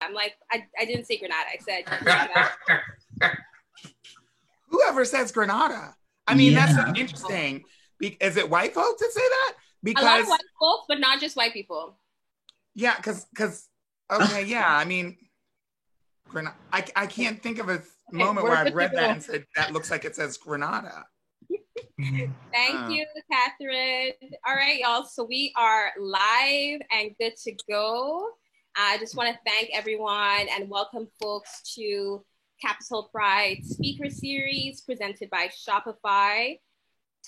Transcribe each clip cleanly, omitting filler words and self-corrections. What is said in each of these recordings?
I'm like, I didn't say Grenada. I said Grenada. Whoever says Grenada? I mean, that's so interesting. Is it white folks that say that? Because a lot of white folks, but not just white people. Yeah, because okay, yeah. I mean, I can't think of a moment where I've read that and said that looks like it says Grenada. Thank you, Catherine. All right, y'all. So we are live and good to go. I just want to thank everyone and welcome folks to Capital Pride Speaker Series presented by Shopify,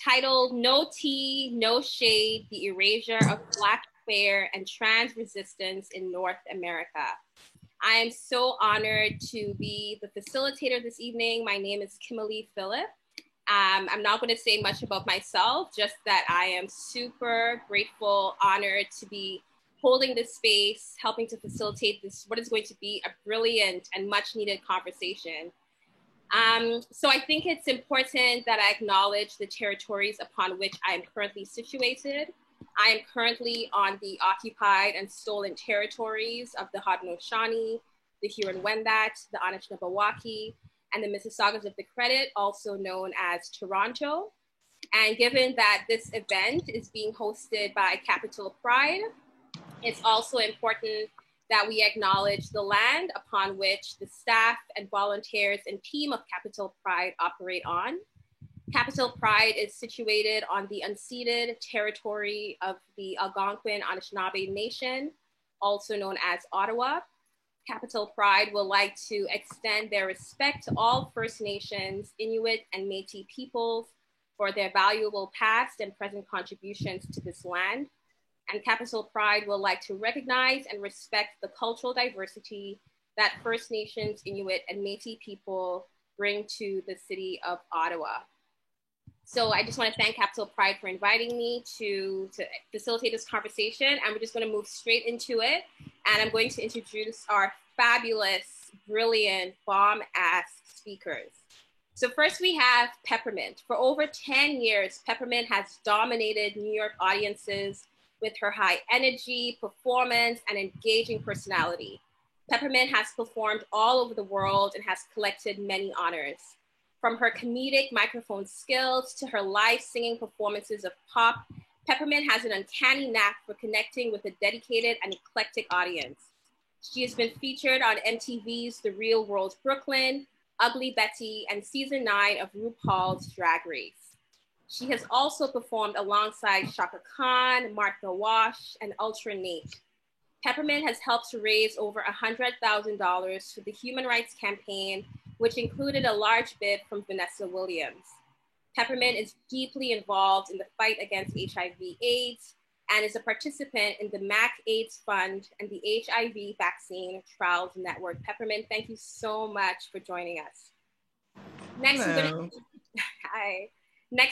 titled No Tea, No Shade, the Erasure of Black, Queer, and Trans Resistance in North America. I am so honored to be the facilitator this evening. My name is Kimberly Phillip. I'm not going to say much about myself, just that I am super grateful, honored to be holding this space, helping to facilitate this, what is going to be a brilliant and much needed conversation. So I think it's important that I acknowledge the territories upon which I am currently situated. I am currently on the occupied and stolen territories of the Haudenosaunee, the Huron-Wendat, the Anishinaabe, and the Mississaugas of the Credit, also known as Toronto. And given that this event is being hosted by Capital Pride, it's also important that we acknowledge the land upon which the staff and volunteers and team of Capital Pride operate on. Capital Pride is situated on the unceded territory of the Algonquin Anishinaabe Nation, also known as Ottawa. Capital Pride would like to extend their respect to all First Nations, Inuit, and Métis peoples for their valuable past and present contributions to this land. And Capital Pride would like to recognize and respect the cultural diversity that First Nations, Inuit, and Métis people bring to the city of Ottawa. So I just want to thank Capital Pride for inviting me to facilitate this conversation. And we're just going to move straight into it. And I'm going to introduce our fabulous, brilliant, bomb-ass speakers. So first we have Peppermint. For over 10 years, Peppermint has dominated New York audiences with her high energy, performance, and engaging personality. Peppermint has performed all over the world and has collected many honors. From her comedic microphone skills to her live singing performances of pop, Peppermint has an uncanny knack for connecting with a dedicated and eclectic audience. She has been featured on MTV's The Real World Brooklyn, Ugly Betty, and season 9 of RuPaul's Drag Race. She has also performed alongside Shaka Khan, Martha Wash, and Ultra Nate. Peppermint has helped to raise over $100,000 for the Human Rights Campaign, which included a large bid from Vanessa Williams. Peppermint is deeply involved in the fight against HIV/AIDS and is a participant in the MAC AIDS Fund and the HIV Vaccine Trials Network. Peppermint, thank you so much for joining us. Next,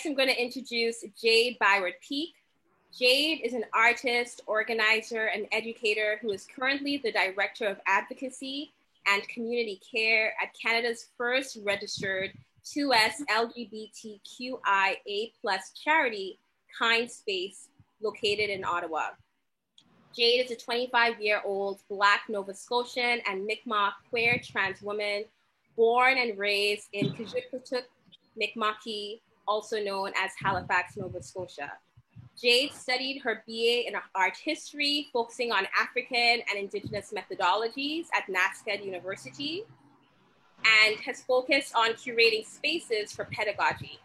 I'm going to introduce Jade Byward-Peake. Jade is an artist, organizer, and educator who is currently the Director of Advocacy and Community Care at Canada's first registered 2S LGBTQIA+ charity, Kind Space, located in Ottawa. Jade is a 25-year-old Black Nova Scotian and Mi'kmaq queer trans woman born and raised in Kajiktuk, Mi'kmaqi, also known as Halifax, Nova Scotia. Jade studied her BA in art history, focusing on African and Indigenous methodologies at NASCAD University, and has focused on curating spaces for pedagogy.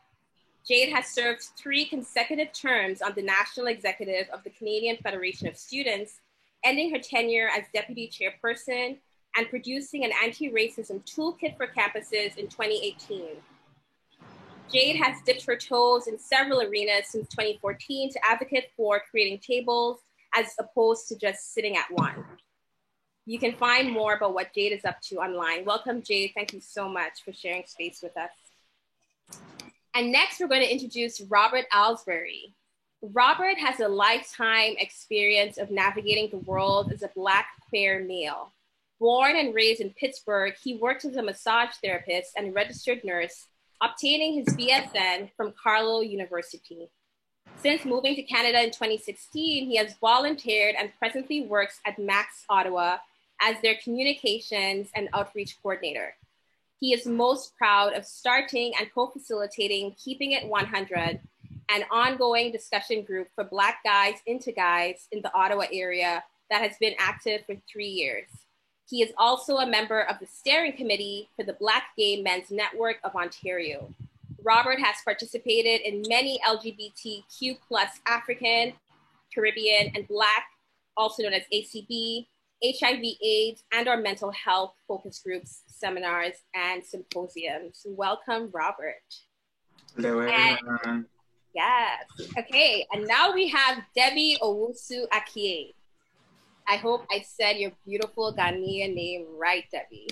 Jade has served 3 consecutive terms on the National Executive of the Canadian Federation of Students, ending her tenure as Deputy Chairperson and producing an anti-racism toolkit for campuses in 2018. Jade has dipped her toes in several arenas since 2014 to advocate for creating tables as opposed to just sitting at one. You can find more about what Jade is up to online. Welcome, Jade. Thank you so much for sharing space with us. And next, we're going to introduce Robert Alsbury. Robert has a lifetime experience of navigating the world as a Black queer male. Born and raised in Pittsburgh, he worked as a massage therapist and registered nurse, obtaining his BSN from Carlow University. Since moving to Canada in 2016, he has volunteered and presently works at Max Ottawa as their communications and outreach coordinator. He is most proud of starting and co-facilitating Keeping It 100, an ongoing discussion group for Black guys into guys in the Ottawa area that has been active for 3 years. He is also a member of the steering committee for the Black Gay Men's Network of Ontario. Robert has participated in many LGBTQ+ African, Caribbean, and Black, also known as ACB, HIV/AIDS, and our mental health focus groups, seminars, and symposiums. Welcome, Robert. Hello, everyone. Yes. Okay, and now we have Debbie Owusu-Akie. I hope I said your beautiful Ghanaian name right, Debbie.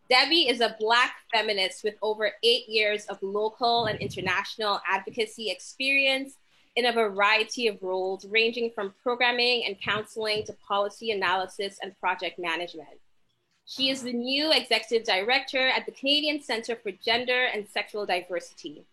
Debbie is a Black feminist with over 8 years of local and international advocacy experience in a variety of roles, ranging from programming and counseling to policy analysis and project management. She is the new executive director at the Canadian Centre for Gender and Sexual Diversity.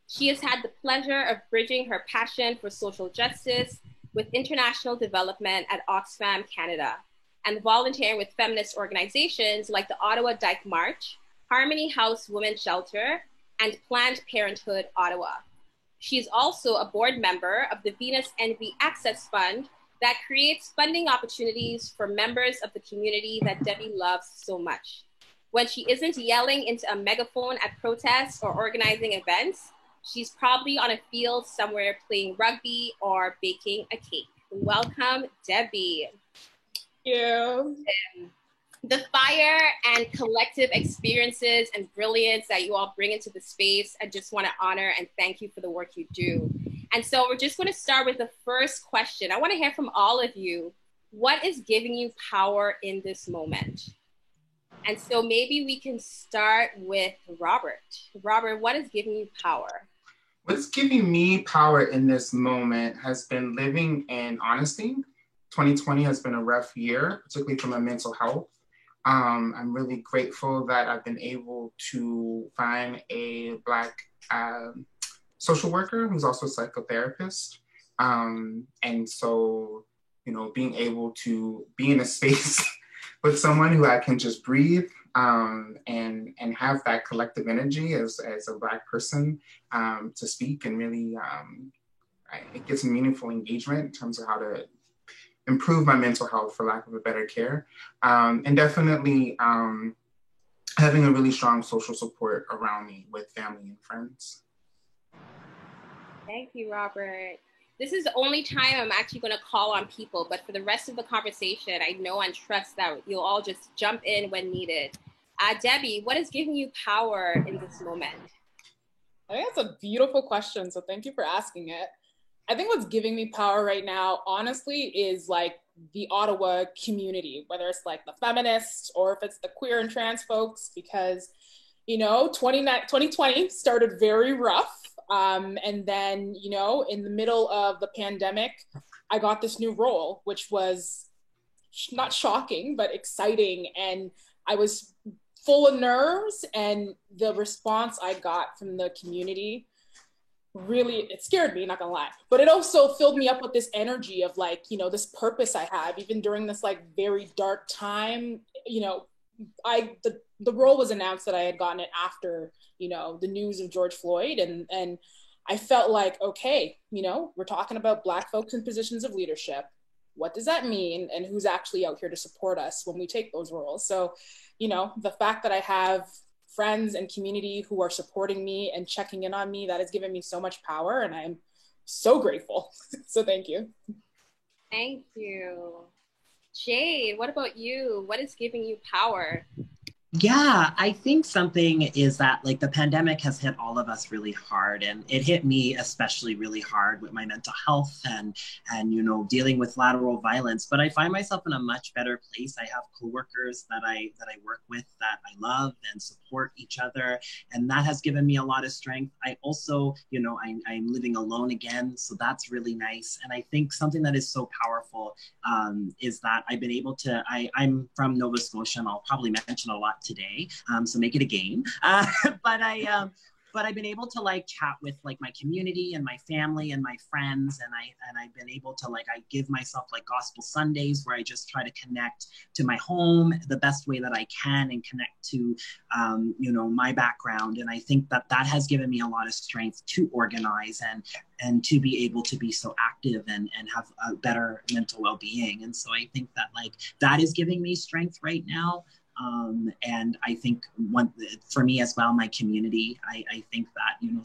She has had the pleasure of bridging her passion for social justice with international development at Oxfam Canada and volunteering with feminist organizations like the Ottawa Dyke March, Harmony House Women's Shelter, and Planned Parenthood Ottawa. She is also a board member of the Venus Envy Access Fund that creates funding opportunities for members of the community that Debbie loves so much. When she isn't yelling into a megaphone at protests or organizing events, she's probably on a field somewhere playing rugby or baking a cake. Welcome, Debbie. Thank you. The fire and collective experiences and brilliance that you all bring into the space, I just want to honor and thank you for the work you do. And so we're just going to start with the first question. I want to hear from all of you. What is giving you power in this moment? And so maybe we can start with Robert. Robert, what is giving you power? What's giving me power in this moment has been living in honesty. 2020 has been a rough year, particularly for my mental health. I'm really grateful that I've been able to find a Black social worker who's also a psychotherapist. And so, you know, being able to be in a space with someone who I can just breathe and have that collective energy as a Black person to speak and really, it gets meaningful engagement in terms of how to improve my mental health, for lack of a better care. And definitely having a really strong social support around me with family and friends. Thank you, Robert. This is the only time I'm actually going to call on people, but for the rest of the conversation, I know and trust that you'll all just jump in when needed. Debbie, what is giving you power in this moment? I think that's a beautiful question, so thank you for asking it. I think what's giving me power right now, honestly, is like the Ottawa community, whether it's like the feminists or if it's the queer and trans folks, because, you know, 2020 started very rough. And then, you know, in the middle of the pandemic, I got this new role, which was not shocking, but exciting. And I was full of nerves, and the response I got from the community really, it scared me, not gonna lie, but it also filled me up with this energy of like, you know, this purpose I have, even during this like very dark time. You know, the role was announced that I had gotten it after, you know, the news of George Floyd, and I felt like, okay, you know, we're talking about Black folks in positions of leadership. What does that mean? And who's actually out here to support us when we take those roles? So, you know, the fact that I have friends and community who are supporting me and checking in on me, that has given me so much power, and I'm so grateful. So thank you. Thank you. Jade, what about you? What is giving you power? Yeah, I think something is that like the pandemic has hit all of us really hard, and it hit me especially really hard with my mental health and you know, dealing with lateral violence. But I find myself in a much better place. I have coworkers that I work with that I love and support each other, and that has given me a lot of strength. I also, you know, I'm living alone again, so that's really nice. And I think something that is so powerful is that I've been able to. I'm from Nova Scotia, and I'll probably mention a lot today, so make it a game. But but I've been able to like chat with like my community and my family and my friends, and I've been able to like, I give myself like gospel Sundays where I just try to connect to my home the best way that I can and connect to you know, my background. And I think that that has given me a lot of strength to organize and to be able to be so active and have a better mental well-being. And so I think that like that is giving me strength right now. And I think for me as well, my community, I think that, you know,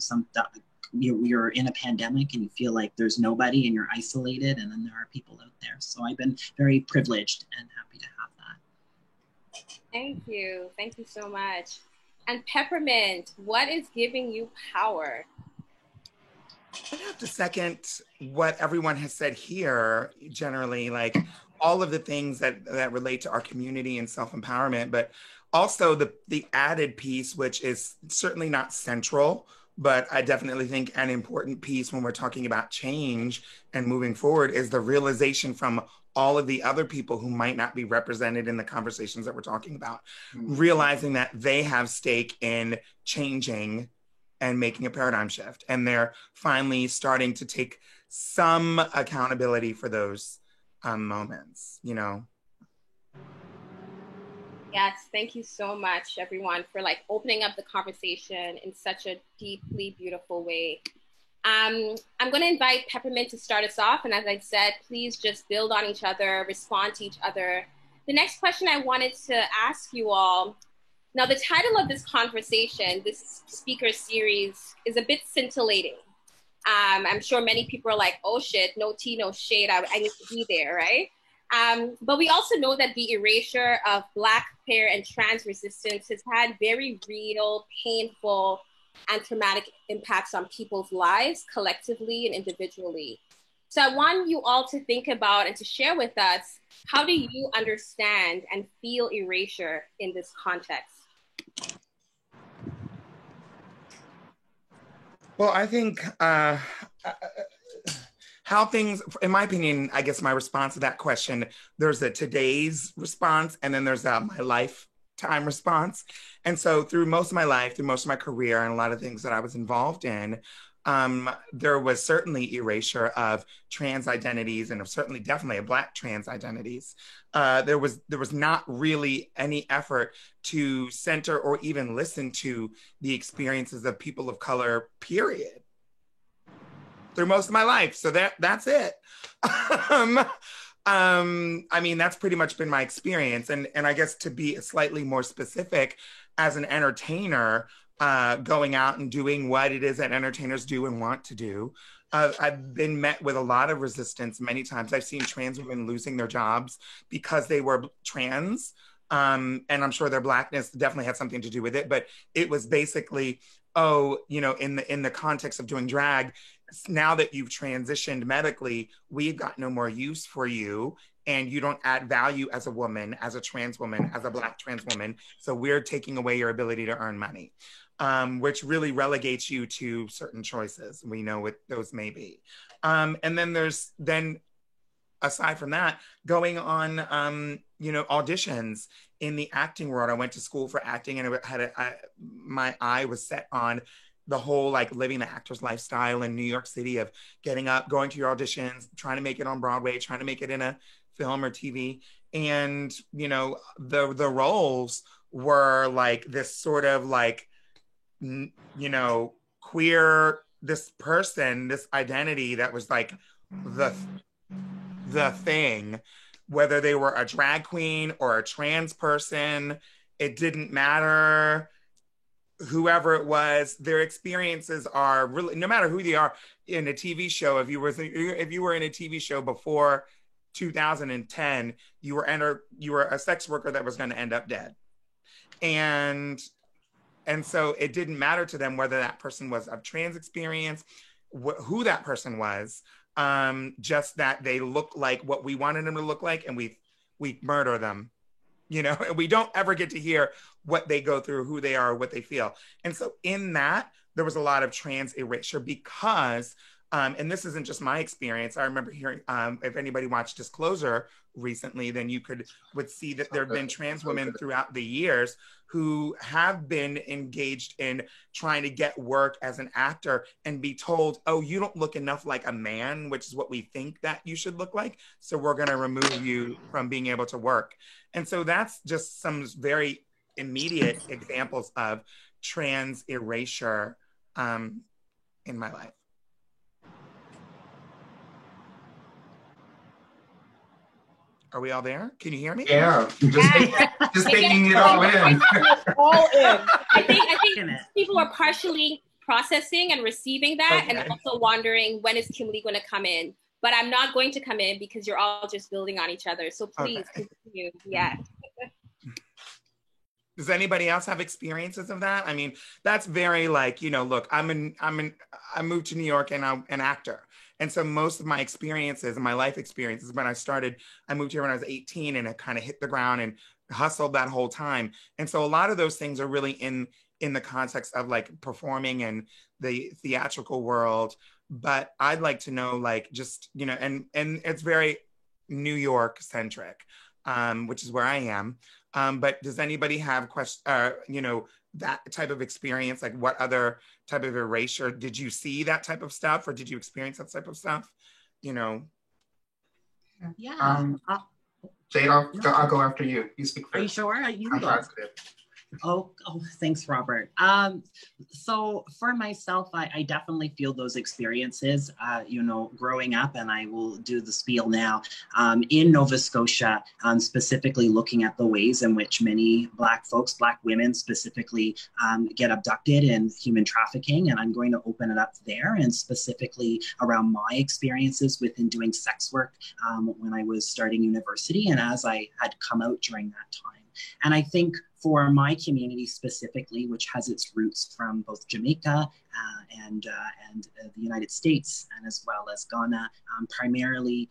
you're in a pandemic and you feel like there's nobody and you're isolated, and then there are people out there. So I've been very privileged and happy to have that. Thank you. Thank you so much. And Peppermint, what is giving you power? I have to second what everyone has said here, generally, like all of the things that relate to our community and self-empowerment, but also the added piece, which is certainly not central, but I definitely think an important piece when we're talking about change and moving forward, is the realization from all of the other people who might not be represented in the conversations that we're talking about, realizing that they have stake in changing and making a paradigm shift. And they're finally starting to take some accountability for those moments, you know? Yes, thank you so much, everyone, for like opening up the conversation in such a deeply beautiful way. I'm going to invite Peppermint to start us off. And as I said, please just build on each other, respond to each other. The next question I wanted to ask you all, now the title of this conversation, this speaker series, is a bit scintillating. I'm sure many people are like, oh shit, no tea, no shade, I need to be there, right? But we also know that the erasure of Black, queer, and trans resistance has had very real, painful, and traumatic impacts on people's lives, collectively and individually. So I want you all to think about and to share with us, how do you understand and feel erasure in this context? Well, I think how things, in my opinion, I guess my response to that question, there's a today's response, and then there's my lifetime response. And so through most of my life, through most of my career, and a lot of things that I was involved in, there was certainly erasure of trans identities, and certainly definitely of Black trans identities. There was not really any effort to center or even listen to the experiences of people of color, period, through most of my life. So that's it. I mean, that's pretty much been my experience. And I guess to be slightly more specific, as an entertainer, going out and doing what it is that entertainers do and want to do, I've been met with a lot of resistance many times. I've seen trans women losing their jobs because they were trans. And I'm sure their Blackness definitely had something to do with it, but it was basically, oh, you know, in the context of doing drag, now that you've transitioned medically, we've got no more use for you, and you don't add value as a woman, as a trans woman, as a Black trans woman. So we're taking away your ability to earn money, which really relegates you to certain choices. We know what those may be. And then aside from that, going on, you know, auditions in the acting world. I went to school for acting, and my eye was set on the whole like living the actor's lifestyle in New York City, of getting up, going to your auditions, trying to make it on Broadway, trying to make it in a film or TV. And, you know, the roles were like this sort of like, you know, queer, this person, this identity that was like the thing, whether they were a drag queen or a trans person, it didn't matter. Whoever it was, their experiences are really, no matter who they are in a TV show. If you were in a TV show before 2010, you were a sex worker that was going to end up dead, and so it didn't matter to them whether that person was of trans experience, who that person was, just that they look like what we wanted them to look like, and we murder them. You know, and we don't ever get to hear what they go through, who they are, what they feel. And so in that, there was a lot of trans erasure because, and this isn't just my experience. I remember hearing, if anybody watched Disclosure recently, then would see that there have been trans women throughout the years who have been engaged in trying to get work as an actor and be told, oh, you don't look enough like a man, which is what we think that you should look like. So we're going to remove you from being able to work. And so that's just some very immediate examples of trans erasure in my life. Are we all there? Can you hear me? Yeah, just taking it all in. All in. I think people are partially processing and receiving that, Okay. and also wondering, when is Kimberly going to come in? But I'm not going to come in because you're all just building on each other. So please continue. Yeah. Does anybody else have experiences of that? I mean, that's very like, you know, look, I moved to New York and I'm an actor. And so most of my experiences and my life experiences, when I moved here when I was 18 and I kind of hit the ground and hustled that whole time. And so a lot of those things are really in the context of like performing and the theatrical world. But I'd like to know, like, just, you know, and it's very New York centric, which is where I am. But does anybody have you know, that type of experience? Like, what other type of erasure? Did you see that type of stuff, or did you experience that type of stuff? You know? Yeah. Jade, I'll go after you. You speak first. Are you sure? I'm positive. Oh, thanks, Robert. So for myself, I definitely feel those experiences, you know, growing up, and I will do the spiel now, in Nova Scotia, specifically looking at the ways in which many Black folks, Black women specifically, get abducted in human trafficking. And I'm going to open it up there, and specifically around my experiences within doing sex work when I was starting university and as I had come out during that time. And I think for my community specifically, which has its roots from both Jamaica and the United States, and as well as Ghana, primarily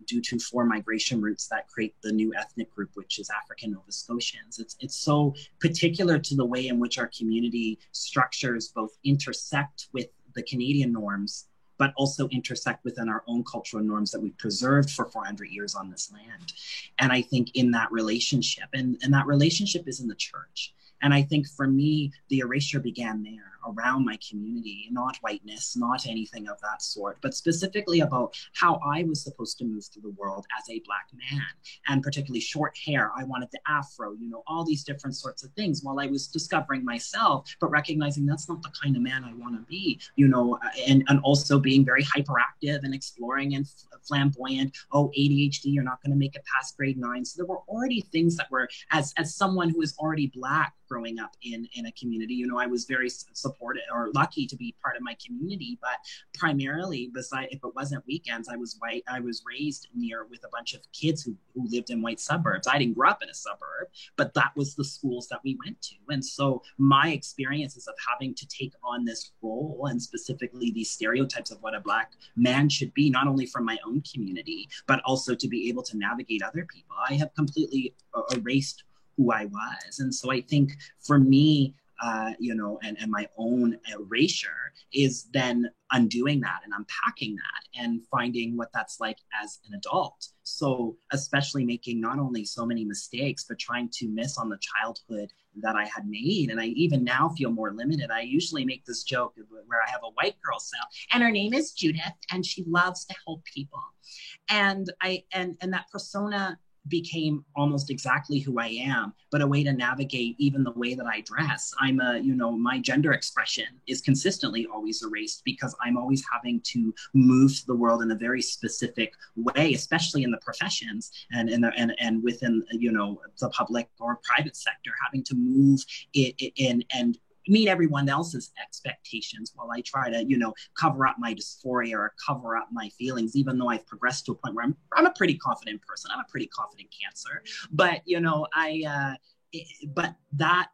due to 4 migration routes that create the new ethnic group, which is African Nova Scotians. It's so particular to the way in which our community structures both intersect with the Canadian norms, but also intersect within our own cultural norms that we've preserved for 400 years on this land. And I think in that relationship, and that relationship is in the church. And I think for me, the erasure began there, around my community, not whiteness, not anything of that sort, but specifically about how I was supposed to move through the world as a Black man, and particularly short hair. I wanted the afro, you know, all these different sorts of things while I was discovering myself, but recognizing that's not the kind of man I want to be, you know, and also being very hyperactive and exploring and flamboyant. Oh, ADHD, you're not going to make it past grade 9. So there were already things that were, as someone who is already Black growing up in a community, you know, I was very supported or lucky to be part of my community, but primarily, besides, if it wasn't weekends, I was white. I was raised near with a bunch of kids who lived in white suburbs. I didn't grow up in a suburb, but that was the schools that we went to. And so my experiences of having to take on this role, and specifically these stereotypes of what a Black man should be, not only from my own community, but also to be able to navigate other people, I have completely erased who I was. And so I think for me, you know, and my own erasure is then undoing that and unpacking that and finding what that's like as an adult. So especially making not only so many mistakes, but trying to miss on the childhood that I had made. And I even now feel more limited. I usually make this joke where I have a white girl cell and her name is Judith and she loves to help people. And that persona became almost exactly who I am, but a way to navigate even the way that I dress. I'm you know, my gender expression is consistently always erased because I'm always having to move the world in a very specific way, especially in the professions and within, you know, the public or private sector, having to move it in and meet everyone else's expectations while I try to, you know, cover up my dysphoria or cover up my feelings, even though I've progressed to a point where I'm a pretty confident person. I'm a pretty confident Cancer. But, you know, but that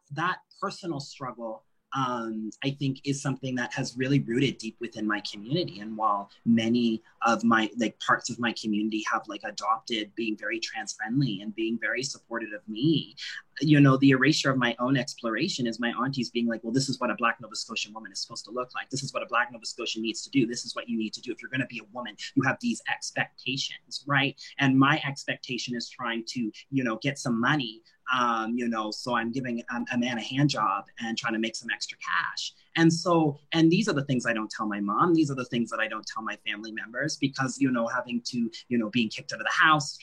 personal struggle I think is something that has really rooted deep within my community. And while many of my parts of my community have adopted being very trans friendly and being very supportive of me, the erasure of my own exploration is my aunties being like, well, this is what a Black Nova Scotian woman is supposed to look like. This is what a Black Nova Scotian needs to do. This is what you need to do. If you're going to be a woman, you have these expectations, right? And my expectation is trying to, get some money, so I'm giving a man a hand job and trying to make some extra cash. And these are the things I don't tell my mom. These are the things that I don't tell my family members because, having to, being kicked out of the house,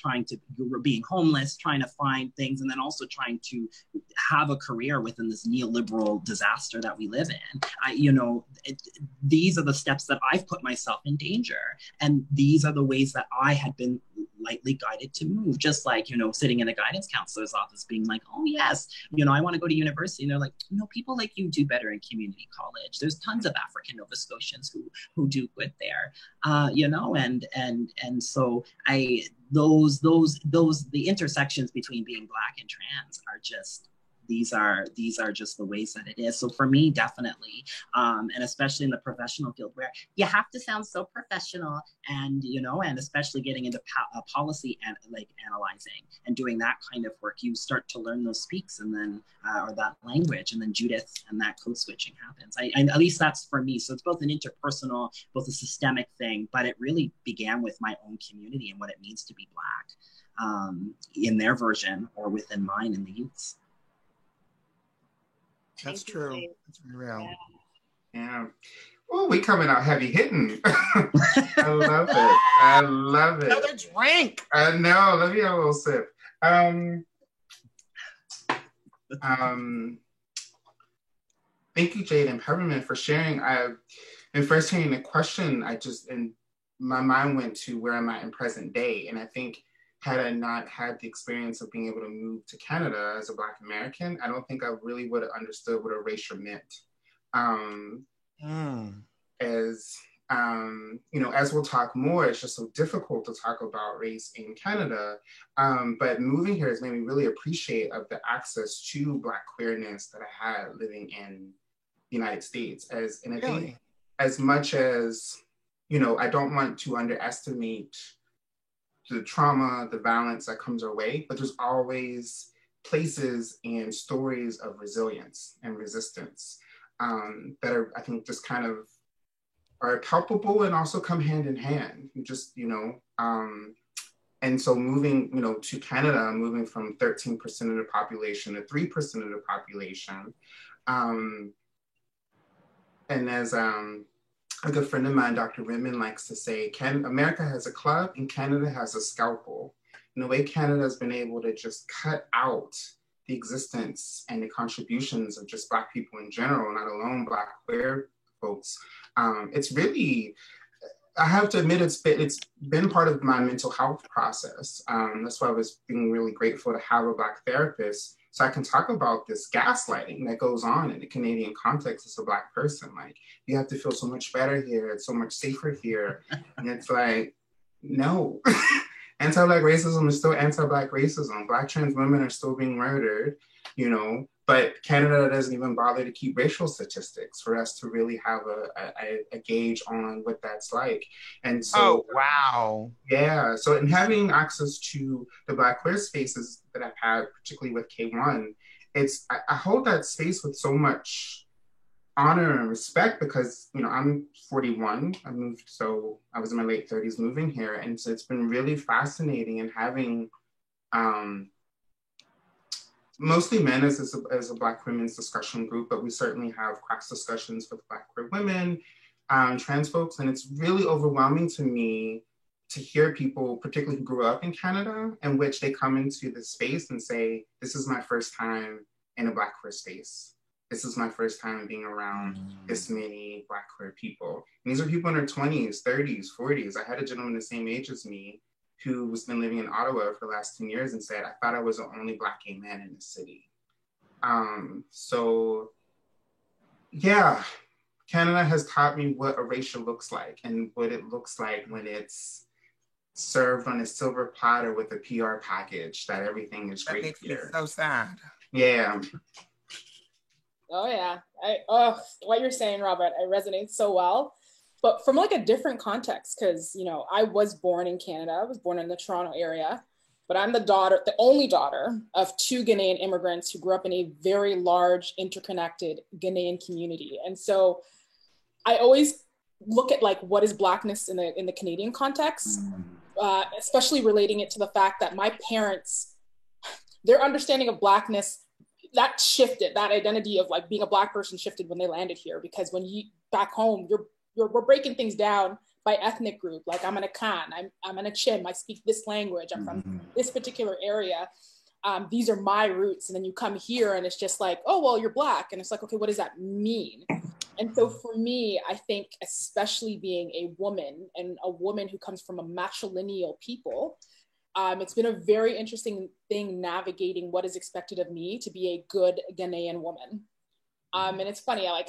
being homeless, trying to find things, and then also trying to have a career within this neoliberal disaster that we live in. These are the steps that I've put myself in danger. And these are the ways that I had been lightly guided to move, just like, sitting in a guidance counselor's office being like, oh yes, I want to go to university. And they're like, people like you do better in community college. There's tons of African Nova Scotians who do good there, and so the intersections between being Black and trans are just, these are just the ways that it is. So for me, definitely, and especially in the professional field where you have to sound so professional, and and especially getting into policy and analyzing and doing that kind of work, you start to learn those speaks and then or that language, and then Judith and that code switching happens. I at least that's for me. So it's both an interpersonal, both a systemic thing, but it really began with my own community and what it means to be Black in their version or within mine in the youths. That's true. That's real. Yeah. Oh, we coming out heavy hitting. I love it. I love it. Another drink. I know. Let me have a little sip. Thank you, Jade and Peppermint, for sharing. And first hearing the question, and my mind went to where am I in present day, and I think, had I not had the experience of being able to move to Canada as a Black American, I don't think I really would have understood what erasure meant. As we'll talk more, it's just so difficult to talk about race in Canada. But moving here has made me really appreciate of the access to Black queerness that I had living in the United States. I think as much as, I don't want to underestimate the trauma, the violence that comes our way, but there's always places and stories of resilience and resistance that are, I think, just kind of are palpable and also come hand in hand. And so moving, to Canada, moving from 13% of the population to 3% of the population, and as a good friend of mine, Dr. Rittman, likes to say, America has a club and Canada has a scalpel. And the way Canada has been able to just cut out the existence and the contributions of just Black people in general, not alone Black queer folks, it's really, I have to admit, it's been part of my mental health process. That's why I was being really grateful to have a Black therapist, so I can talk about this gaslighting that goes on in the Canadian context as a Black person. Like, you have to feel so much better here, it's so much safer here. And it's like, no. Anti-Black racism is still anti-Black racism. Black trans women are still being murdered, but Canada doesn't even bother to keep racial statistics for us to really have a gauge on what that's like. And so, oh, wow. Yeah, so in having access to the Black queer spaces that I've had, particularly with K1, I hold that space with so much honor and respect because, I'm 41, so I was in my late 30s moving here. And so it's been really fascinating and having, mostly men as a Black women's discussion group, but we certainly have cross discussions with Black queer women, trans folks, and it's really overwhelming to me to hear people, particularly who grew up in Canada, in which they come into this space and say, this is my first time in a Black queer space. This is my first time being around this many Black queer people. And these are people in their 20s, 30s, 40s. I had a gentleman the same age as me who has been living in Ottawa for the last 10 years and said, I thought I was the only Black gay man in the city. So yeah, Canada has taught me what erasure looks like and what it looks like when it's served on a silver platter with a PR package that everything is great here. That makes me so sad. Yeah. Oh yeah. What you're saying, Robert, I resonate so well. But from like a different context, because you know, I was born in Canada. I was born in the Toronto area, but I'm the only daughter of two Ghanaian immigrants who grew up in a very large, interconnected Ghanaian community. And so I always look at like what is Blackness in the Canadian context, especially relating it to the fact that my parents, their understanding of Blackness, that shifted, that identity of like being a Black person shifted when they landed here. Because when you back home, we're breaking things down by ethnic group. Like I'm an Akan, I'm an Achim, I speak this language, I'm from this particular area. These are my roots. And then you come here and it's just like, oh, well, you're Black. And it's like, okay, what does that mean? And so for me, I think especially being a woman and a woman who comes from a matrilineal people, it's been a very interesting thing navigating what is expected of me to be a good Ghanaian woman. And it's funny, I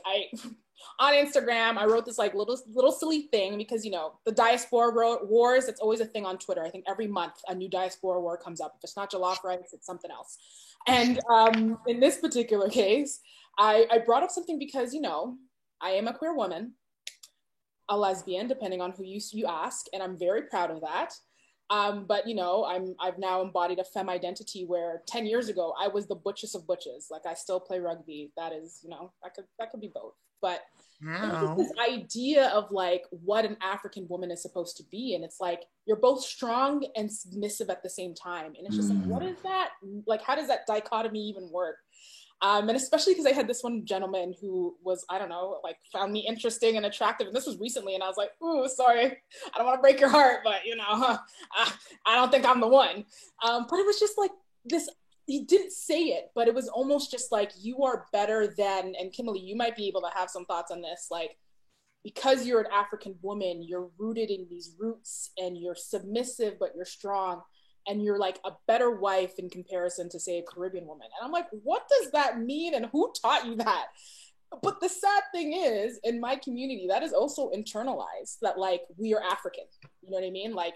on Instagram, I wrote this like little silly thing because, you know, the diaspora wars, it's always a thing on Twitter. I think every month a new diaspora war comes up. If it's not jollof rice, it's something else. And in this particular case, I brought up something because, you know, I am a queer woman, a lesbian, depending on who you ask, and I'm very proud of that. But you know, I've now embodied a femme identity where 10 years ago I was the butchest of butches. Like I still play rugby. That is, you know, that could be both. But this idea of like what an African woman is supposed to be, and it's like you're both strong and submissive at the same time, and it's just like, what is that? Like, how does that dichotomy even work? And especially because I had this one gentleman who was, I don't know, like found me interesting and attractive. And this was recently. And I was like, ooh, sorry, I don't want to break your heart, but you know, I don't think I'm the one. But it was just like this, he didn't say it, but it was almost just like, you are better than, and Kimberly, you might be able to have some thoughts on this. Like, because you're an African woman, you're rooted in these roots and you're submissive, but you're strong. And you're like a better wife in comparison to, say, a Caribbean woman. And I'm like, what does that mean? And who taught you that? But the sad thing is, in my community, that is also internalized, that like, we are African. You know what I mean? Like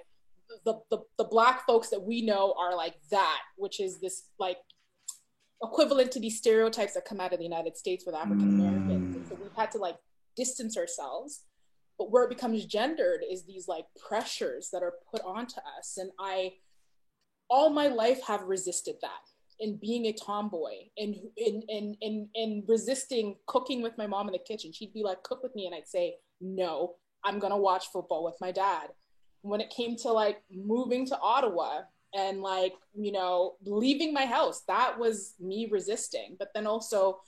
the Black folks that we know are like that, which is this like equivalent to these stereotypes that come out of the United States with African Americans. And so we've had to like distance ourselves. But where it becomes gendered is these like pressures that are put onto us. And all my life have resisted that, in being a tomboy and resisting cooking with my mom in the kitchen. She'd be like, cook with me. And I'd say, no, I'm going to watch football with my dad. When it came to like moving to Ottawa and like, you know, leaving my house, that was me resisting. But then also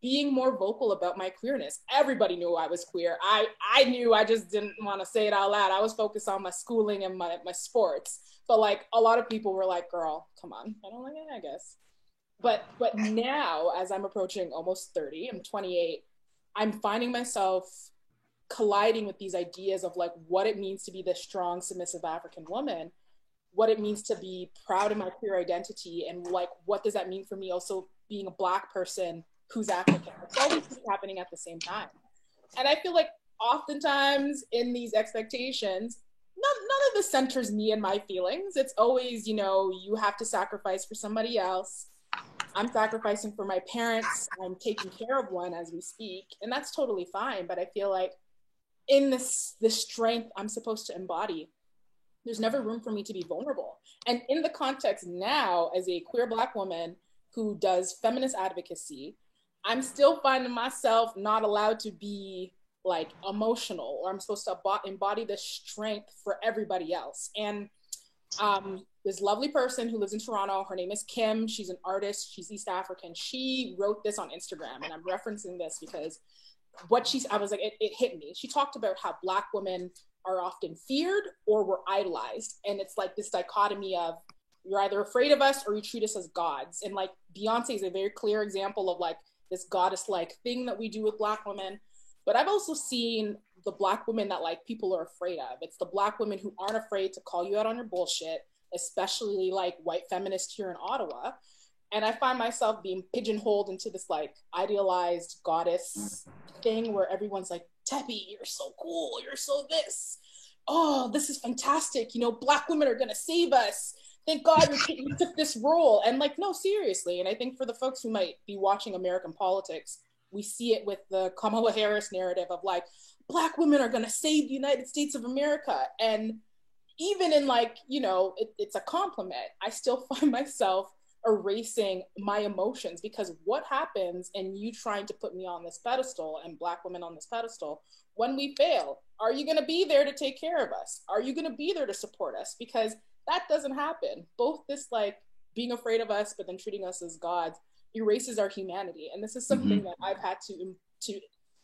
being more vocal about my queerness. Everybody knew I was queer. I knew, I just didn't want to say it out loud. I was focused on my schooling and my sports. But like a lot of people were like, girl, come on. And I'm like, yeah, I guess. But now, as I'm approaching almost 30, I'm 28, I'm finding myself colliding with these ideas of like what it means to be this strong, submissive African woman, what it means to be proud of my queer identity, and like, what does that mean for me also being a Black person who's African? It's all these things happening at the same time. And I feel like oftentimes in these expectations, none of this centers me and my feelings. It's always, you know, you have to sacrifice for somebody else. I'm sacrificing for my parents. I'm taking care of one as we speak. And that's totally fine. But I feel like in this strength I'm supposed to embody, there's never room for me to be vulnerable. And in the context now, as a queer Black woman who does feminist advocacy, I'm still finding myself not allowed to be like emotional, or I'm supposed to embody the strength for everybody else. And this lovely person who lives in Toronto, her name is Kim. She's an artist. She's East African. She wrote this on Instagram, and I'm referencing this because I was like, it hit me. She talked about how Black women are often feared or were idolized. And it's like this dichotomy of, you're either afraid of us or you treat us as gods. And like Beyonce is a very clear example of like this goddess-like thing that we do with Black women. But I've also seen the Black women that like people are afraid of. It's the Black women who aren't afraid to call you out on your bullshit, especially like white feminists here in Ottawa. And I find myself being pigeonholed into this like idealized goddess thing where everyone's like, Debbie, you're so cool. You're so this. Oh, this is fantastic. You know, Black women are going to save us. Thank God you took this role. And like, no, seriously. And I think for the folks who might be watching American politics we see it with the Kamala Harris narrative of like, Black women are gonna save the United States of America. And even in like, you know, it's a compliment, I still find myself erasing my emotions, because what happens in you trying to put me on this pedestal and Black women on this pedestal when we fail? Are you going to be there to take care of us? Are you going to be there to support us? Because that doesn't happen. Both this like being afraid of us but then treating us as gods erases our humanity, and this is something that I've had to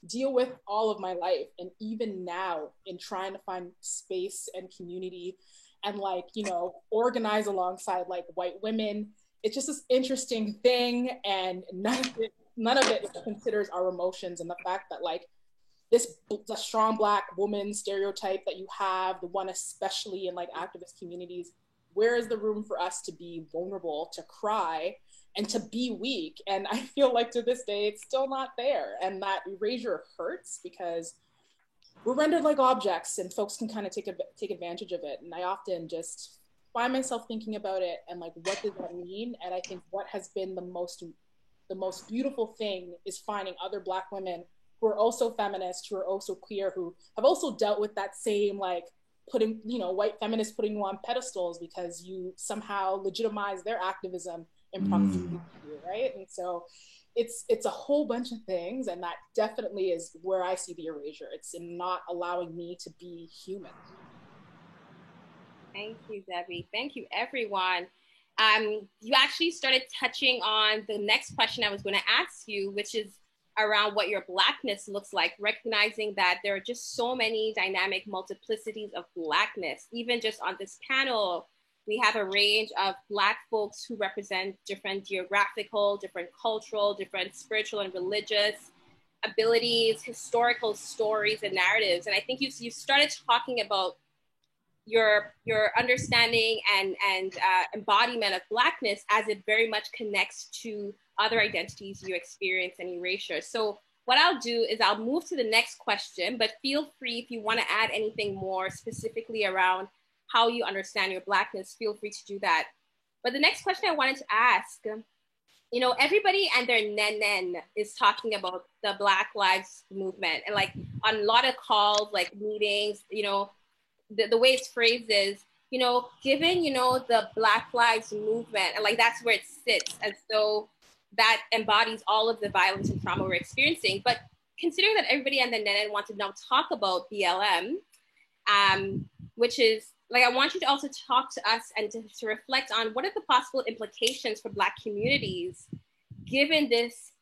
deal with all of my life. And even now, in trying to find space and community and like, you know, organize alongside like white women, it's just this interesting thing, and none of it considers our emotions and the fact that like the strong Black woman stereotype that you have, the one especially in like activist communities, where is the room for us to be vulnerable, to cry, and to be weak? And I feel like to this day, it's still not there. And that erasure hurts because we're rendered like objects and folks can kind of take advantage of it. And I often just find myself thinking about it and like, what does that mean? And I think what has been the most beautiful thing is finding other Black women who are also feminist, who are also queer, who have also dealt with that same like putting, you know, white feminists putting you on pedestals because you somehow legitimize their activism in proximity to you, right? And so it's a whole bunch of things, and that definitely is where I see the erasure. It's in not allowing me to be human. Thank you, Debbie. Thank you, everyone. You actually started touching on the next question I was going to ask you, which is around what your Blackness looks like, recognizing that there are just so many dynamic multiplicities of Blackness. Even just on this panel, we have a range of Black folks who represent different geographical, different cultural, different spiritual and religious abilities, historical stories and narratives. And I think you started talking about your understanding and embodiment of Blackness as it very much connects to other identities you experience and erasure. So what I'll do is I'll move to the next question, but feel free if you want to add anything more specifically around how you understand your Blackness, feel free to do that. But the next question I wanted to ask, you know, everybody and their nen is talking about the Black Lives Movement, and like on a lot of calls, like meetings, you know, the way it's phrased is, you know, given, you know, the Black Lives Movement, and like that's where it sits, as though that embodies all of the violence and trauma we're experiencing. But considering that everybody and the nen want to now talk about BLM, which is, like, I want you to also talk to us and to reflect on what are the possible implications for Black communities, given this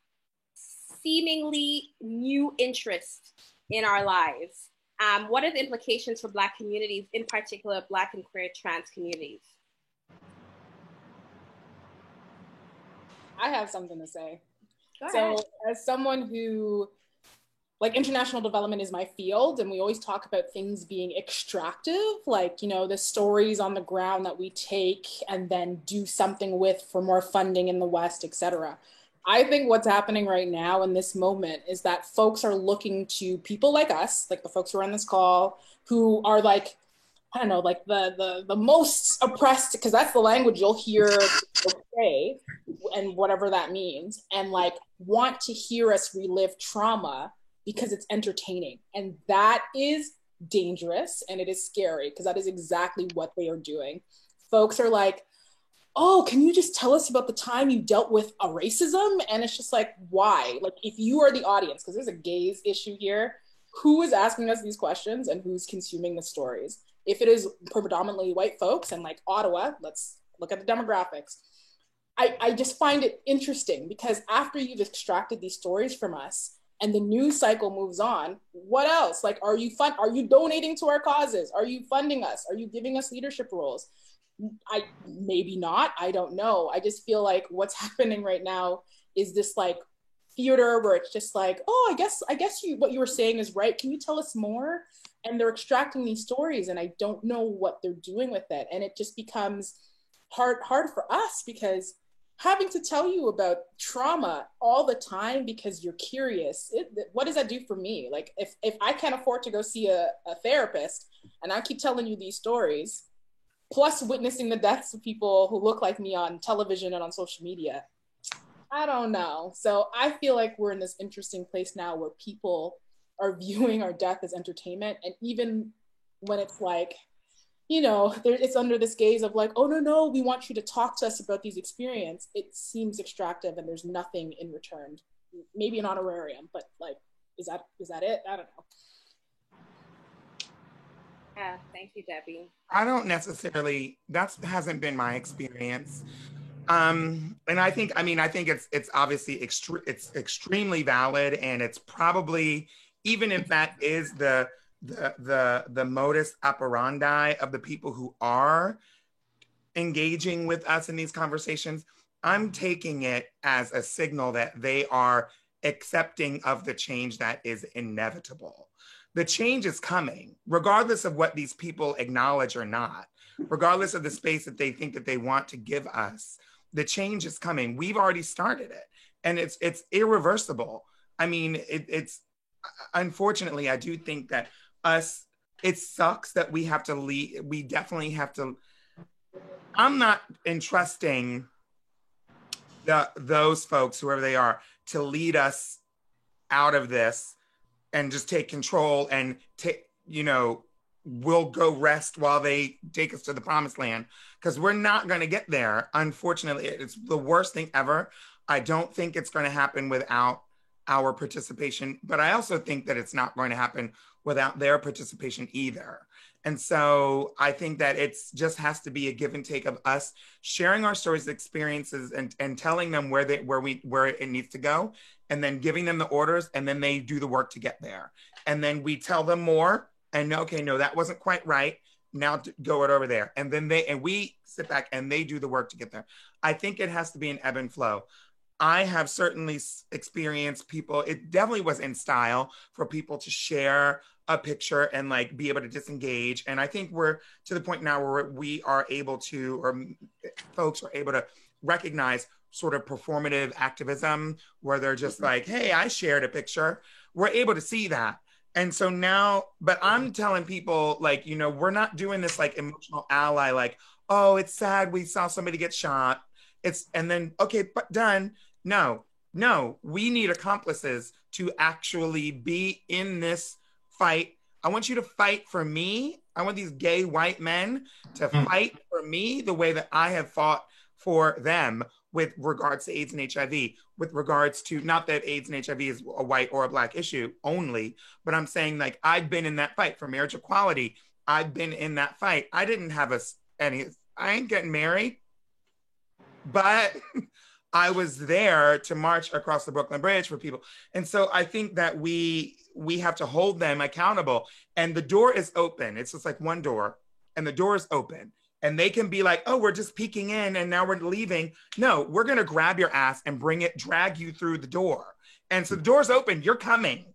seemingly new interest in our lives. What are the implications for Black communities, in particular Black and queer trans communities? I have something to say. So as someone who, like, international development is my field, and we always talk about things being extractive, like, you know, the stories on the ground that we take and then do something with for more funding in the West, et cetera. I think what's happening right now in this moment is that folks are looking to people like us, like the folks who are on this call, who are like, I don't know, like the most oppressed, because that's the language you'll hear say, and whatever that means, and like want to hear us relive trauma because it's entertaining. And that is dangerous and it is scary, because that is exactly what they are doing. Folks are like, oh, can you just tell us about the time you dealt with a racism? And it's just like, why? Like, if you are the audience, because there's a gaze issue here, who is asking us these questions and who's consuming the stories? If it is predominantly white folks and like Ottawa, let's look at the demographics. I just find it interesting, because after you've extracted these stories from us and the news cycle moves on, what else? Like, are you donating to our causes? Are you funding us? Are you giving us leadership roles? Maybe not, I don't know. I just feel like what's happening right now is this like theater where it's just like, oh, I guess what you were saying is right. Can you tell us more? And they're extracting these stories and I don't know what they're doing with it. And it just becomes hard for us, because having to tell you about trauma all the time because you're curious, what does that do for me? Like, if I can't afford to go see a therapist and I keep telling you these stories, plus witnessing the deaths of people who look like me on television and on social media, I don't know. So I feel like we're in this interesting place now where people are viewing our death as entertainment. And even when it's like, it's under this gaze of like, oh, no, we want you to talk to us about these experiences. It seems extractive and there's nothing in return. Maybe an honorarium, but like, is that it? I don't know. Yeah, thank you, Debbie. I don't necessarily, that hasn't been my experience. And I think it's obviously it's extremely valid, and it's probably, even if that is the modus operandi of the people who are engaging with us in these conversations, I'm taking it as a signal that they are accepting of the change that is inevitable. The change is coming, regardless of what these people acknowledge or not, regardless of the space that they think that they want to give us. The change is coming. We've already started it, and it's irreversible. I mean, it's unfortunately, I do think that it sucks that we have to lead. We definitely have to. I'm not entrusting those folks, whoever they are, to lead us out of this and just take control and we'll go rest while they take us to the promised land, because we're not going to get there. Unfortunately, it's the worst thing ever. I don't think it's going to happen without our participation, but I also think that it's not going to happen without their participation either. And so I think that it's just has to be a give and take of us sharing our stories, experiences, and telling them where it needs to go, and then giving them the orders, and then they do the work to get there. And then we tell them more, and okay, no, that wasn't quite right. Now go it over there. And then we sit back and they do the work to get there. I think it has to be an ebb and flow. I have certainly experienced people, it definitely was in style for people to share a picture and like be able to disengage. And I think we're to the point now where we are able to, or folks are able to recognize sort of performative activism, where they're just like, hey, I shared a picture. We're able to see that. And so now, but I'm telling people, like, we're not doing this like emotional ally, like, oh, it's sad we saw somebody get shot. And then, okay, but done. No, we need accomplices to actually be in this fight. I want you to fight for me. I want these gay white men to fight for me the way that I have fought for them with regards to AIDS and HIV, with regards to, not that AIDS and HIV is a white or a Black issue only, but I'm saying like, I've been in that fight for marriage equality. I've been in that fight. I didn't have I ain't getting married, but I was there to march across the Brooklyn Bridge for people. And so I think that we have to hold them accountable, and the door is open. It's just like one door, and the door is open. And they can be like, oh, we're just peeking in and now we're leaving. No, we're going to grab your ass and drag you through the door. And so the door's open, you're coming.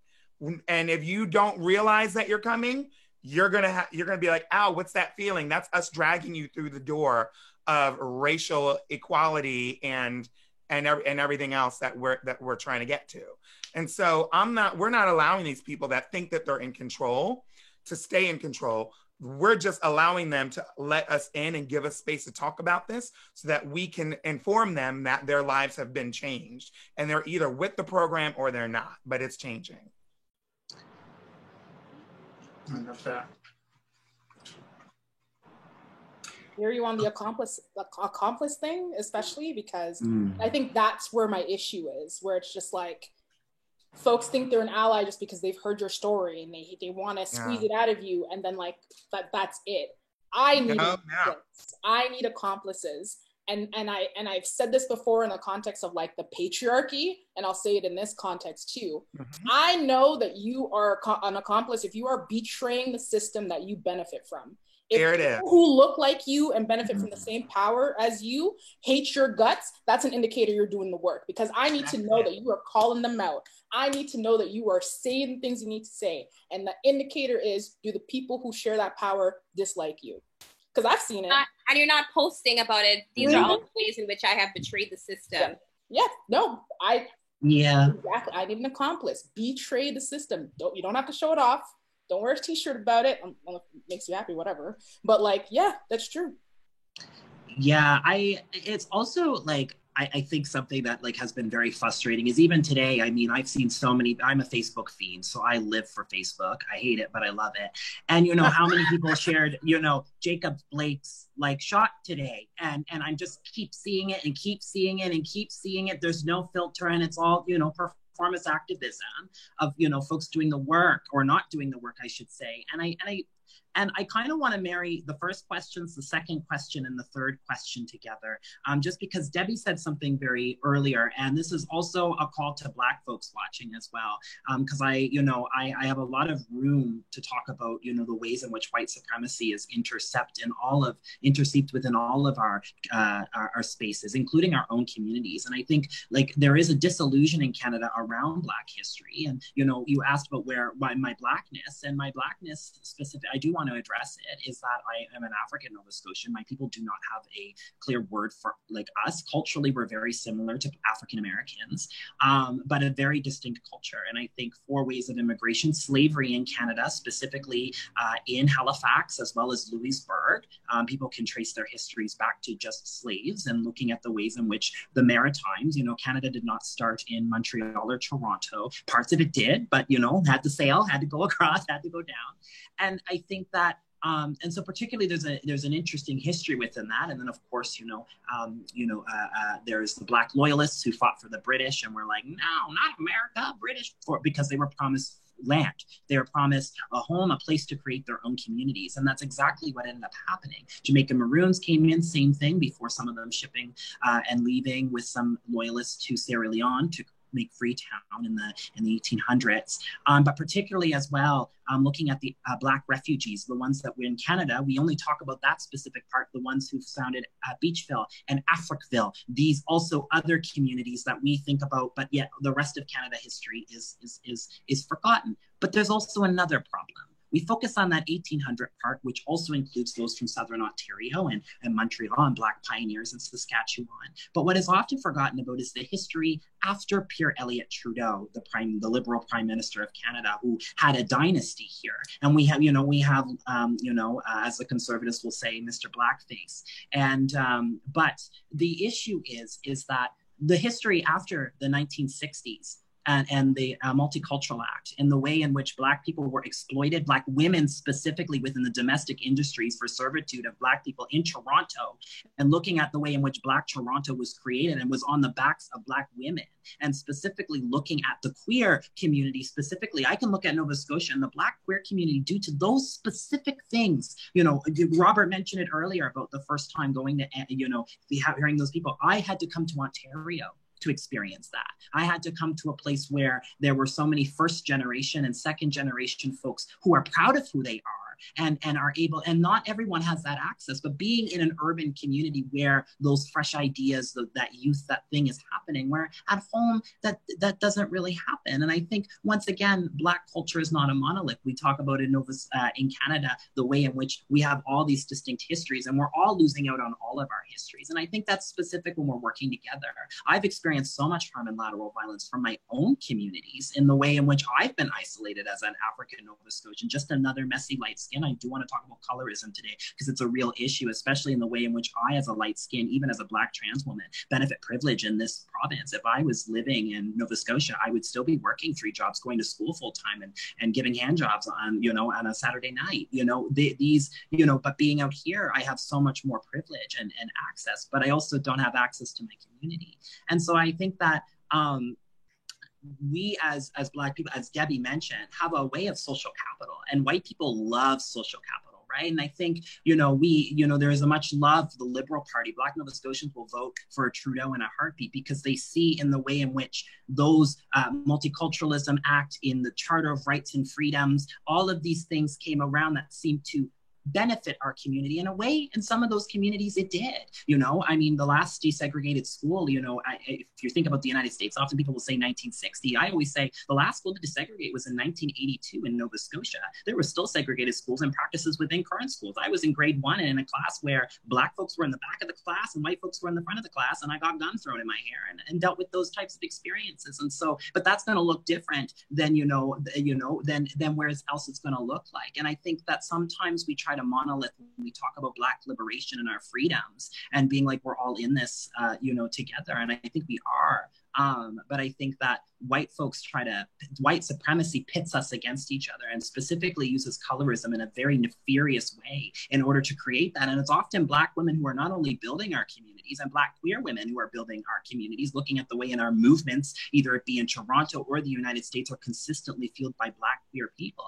And if you don't realize that you're coming, you're going to be like, ow, what's that feeling? That's us dragging you through the door of racial equality and everything else that we're trying to get to. And so we're not allowing these people that think that they're in control to stay in control. We're just allowing them to let us in and give us space to talk about this so that we can inform them that their lives have been changed and they're either with the program or they're not, but it's changing. I love that. Hear you on the accomplice thing, especially because I think that's where my issue is, where it's just like, folks think they're an ally just because they've heard your story and they want to squeeze it out of you, and then like that's it. I need accomplices, and I've said this before in the context of like the patriarchy, and I'll say it in this context too. I know that you are an accomplice if you are betraying the system that you benefit from. If people who look like you and benefit from the same power as you hate your guts, that's an indicator you're doing the work, because I need to know that you are calling them out. I need to know that you are saying the things you need to say. And the indicator is, do the people who share that power dislike you? Because I've seen it. And you're not posting about it. These are all the ways in which I have betrayed the system. Exactly. I need an accomplice. Betray the system. You don't have to show it off. Don't wear a t-shirt about it. Well, if it makes you happy, whatever. But like, yeah, that's true. Yeah, it's also like, I think something that like has been very frustrating is even today, I mean, I've seen so many, I'm a Facebook fiend, so I live for Facebook. I hate it, but I love it. And you know, how many people shared, you know, Jacob Blake's like shot today. And I just keep seeing it and keep seeing it and keep seeing it. There's no filter and it's all, you know, performance activism of, you know, folks doing the work or not doing the work, I should say. And I kind of want to marry the first questions, the second question, and the third question together, just because Debbie said something very earlier, and this is also a call to Black folks watching as well, because I have a lot of room to talk about, you know, the ways in which white supremacy is intercept within all of our spaces, including our own communities. And I think like there is a disillusion in Canada around Black history, and you know, you asked about my Blackness, and my Blackness specific, I do want to address it, is that I am an African Nova Scotian. My people do not have a clear word for like us. Culturally, we're very similar to African Americans, but a very distinct culture. And I think 4 ways of immigration, slavery in Canada, specifically in Halifax, as well as Louisbourg, people can trace their histories back to just slaves, and looking at the ways in which the Maritimes, you know, Canada did not start in Montreal or Toronto. Parts of it did, but, you know, had to sail, had to go across, had to go down. And I think that, and so particularly there's an interesting history within that. And then of course, there's the Black loyalists who fought for the British, and we're like, no, not America, British, because they were promised land. They were promised a home, a place to create their own communities. And that's exactly what ended up happening. Jamaican Maroons came in, same thing, before some of them shipping and leaving with some loyalists to Sierra Leone to make Freetown in the 1800s, but particularly as well, looking at the Black refugees, the ones that were in Canada. We only talk about that specific part, the ones who founded Beachville and Africville. These also other communities that we think about, but yet the rest of Canada history is forgotten. But there's also another problem. We focus on that 1800 part, which also includes those from Southern Ontario and Montreal and Black pioneers in Saskatchewan. But what is often forgotten about is the history after Pierre Elliott Trudeau, the Liberal Prime Minister of Canada, who had a dynasty here. And we have, as the Conservatives will say, Mr. Blackface. And but the issue is that the history after the 1960s and the Multicultural Act, and the way in which Black people were exploited, Black women specifically within the domestic industries for servitude of Black people in Toronto, and looking at the way in which Black Toronto was created and was on the backs of Black women, and specifically looking at the queer community specifically. I can look at Nova Scotia and the Black queer community due to those specific things. You know, Robert mentioned it earlier about the first time going to, hearing those people. I had to come to Ontario to experience that. I had to come to a place where there were so many first generation and second generation folks who are proud of who they are and are able, and not everyone has that access, but being in an urban community where those fresh ideas, that youth, that thing is happening, where at home that doesn't really happen. And I think once again, Black culture is not a monolith. We talk about in Canada, the way in which we have all these distinct histories, and we're all losing out on all of our histories. And I think that's specific when we're working together. I've experienced so much harm and lateral violence from my own communities in the way in which I've been isolated as an African Nova Scotian, just another messy light skin. I do want to talk about colorism today because it's a real issue, especially in the way in which I, as a light skin, even as a Black trans woman, benefit privilege in this province. If I was living in Nova Scotia, I would still be working 3 jobs, going to school full time, and giving hand jobs on a Saturday night. But being out here, I have so much more privilege and access, but I also don't have access to my community. And so I think that we as Black people, as Debbie mentioned, have a way of social capital, and white people love social capital, right? And I think, there is a much love for the Liberal Party. Black Nova Scotians will vote for Trudeau in a heartbeat because they see in the way in which those Multiculturalism Act, in the Charter of Rights and Freedoms, all of these things came around that seemed to benefit our community in a way. In some of those communities, it did. The last desegregated school, if you think about the United States, often people will say 1960. I always say the last school to desegregate was in 1982 in Nova Scotia. There were still segregated schools and practices within current schools. I was in grade 1 and in a class where Black folks were in the back of the class and white folks were in the front of the class, and I got guns thrown in my hair and dealt with those types of experiences. And so, but that's going to look different than, than where else it's going to look like. And I think that sometimes we try a monolith when we talk about Black liberation and our freedoms and being like, we're all in this, you know, together. And I think we are. But I think that white supremacy pits us against each other and specifically uses colorism in a very nefarious way in order to create that. And it's often Black women who are not only building our communities and Black queer women who are building our communities, looking at the way in our movements, either it be in Toronto or the United States, are consistently fueled by Black queer people,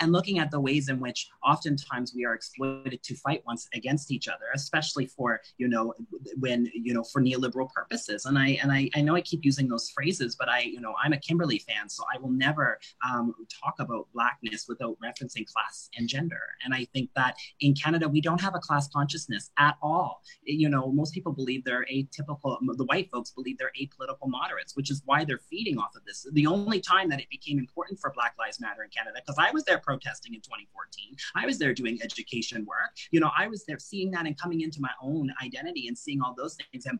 and looking at the ways in which oftentimes we are exploited to fight once against each other, especially for, you know, when, you know, for neoliberal purposes. And I know I keep using those phrases, but I'm a Kimberly fan, so I will never talk about Blackness without referencing class and gender. And I think that in Canada, we don't have a class consciousness at all. You know, most people believe they're atypical, the white folks believe they're apolitical moderates, which is why they're feeding off of this. The only time that it became important for Black Lives Matter in Canada, because I was there protesting in 2014, I was there doing education work, you know, I was there seeing that and coming into my own identity and seeing all those things, and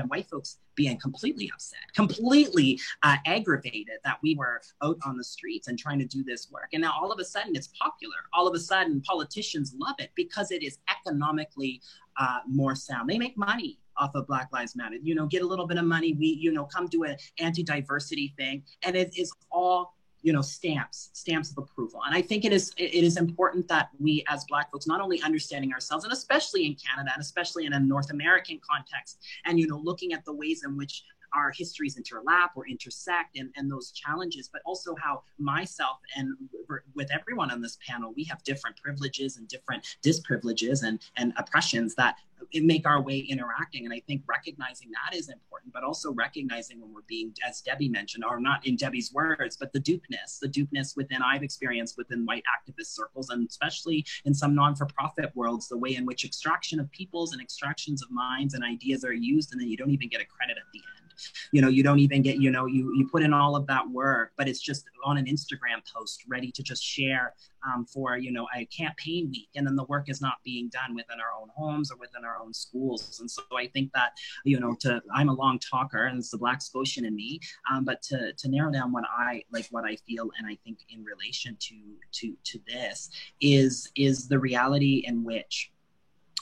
white folks being completely upset, completely aggravated that we were out on the streets and trying to do this work. And now all of a sudden it's popular. All of a sudden politicians love it because it is economically more sound. They make money off of Black Lives Matter, you know, get a little bit of money. We, you know, come do an anti-diversity thing, and it is all, you know, stamps of approval. And I think it is important that we as Black folks, not only understanding ourselves, and especially in Canada, and especially in a North American context, and, you know, looking at the ways in which our histories interlap or intersect and those challenges, but also how myself and with everyone on this panel, we have different privileges and different disprivileges and oppressions that make our way interacting. And I think recognizing that is important, but also recognizing when we're being, as Debbie mentioned, or not in Debbie's words, but the dupeness within, I've experienced within white activist circles, and especially in some non-for-profit worlds, the way in which extraction of peoples and extractions of minds and ideas are used, and then you don't even get a credit at the end. You know, you don't even get, you know, you put in all of that work, but it's just on an Instagram post ready to just share for, you know, a campaign week. And then the work is not being done within our own homes or within our own schools. And so I think that, you know, I'm a long talker, and it's the Black Scotian in me, but to narrow down what I feel, and I think in relation to this is the reality in which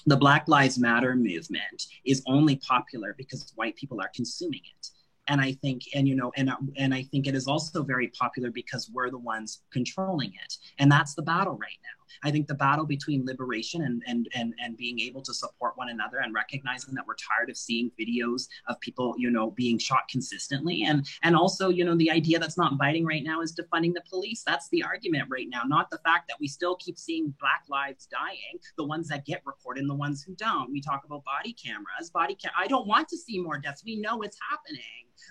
the Black Lives Matter movement is only popular because white people are consuming it. And I think, and, you know, and I think it is also very popular because we're the ones controlling it. And that's the battle right now. I think the battle between liberation and being able to support one another and recognizing that we're tired of seeing videos of people, you know, being shot consistently. And also, you know, the idea that's not biting right now is defunding the police. That's the argument right now, not the fact that we still keep seeing Black lives dying, the ones that get recorded and the ones who don't. We talk about body cameras. I don't want to see more deaths. We know it's happening.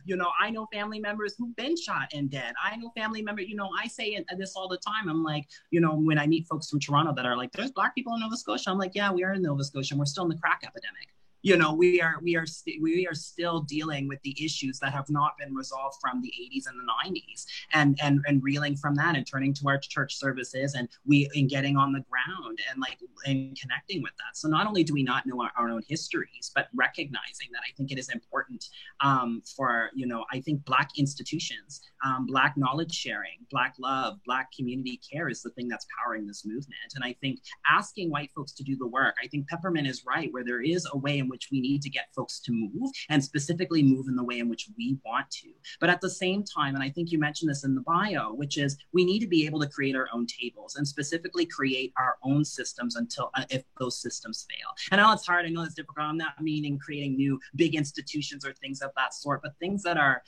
You know, I know family members who've been shot and dead. I know family members, you know, I say this all the time. I'm like, you know, when I meet folks from Toronto that are like, there's Black people in Nova Scotia. I'm like, yeah, we are in Nova Scotia, and we're still in the crack epidemic. You know, we are still dealing with the issues that have not been resolved from the 80s and the 90s, and reeling from that and turning to our church services and getting on the ground and connecting with that. So not only do we not know our own histories, but recognizing that, I think it is important for, you know, I think Black institutions, Black knowledge sharing, Black love, Black community care is the thing that's powering this movement. And I think asking white folks to do the work, I think Peppermint is right, where there is a way in which we need to get folks to move, and specifically move in the way in which we want to. But at the same time, and I think you mentioned this in the bio, which is we need to be able to create our own tables and specifically create our own systems until if those systems fail. And I know it's hard, I know it's difficult. I'm not meaning creating new big institutions or things of that sort, but things that are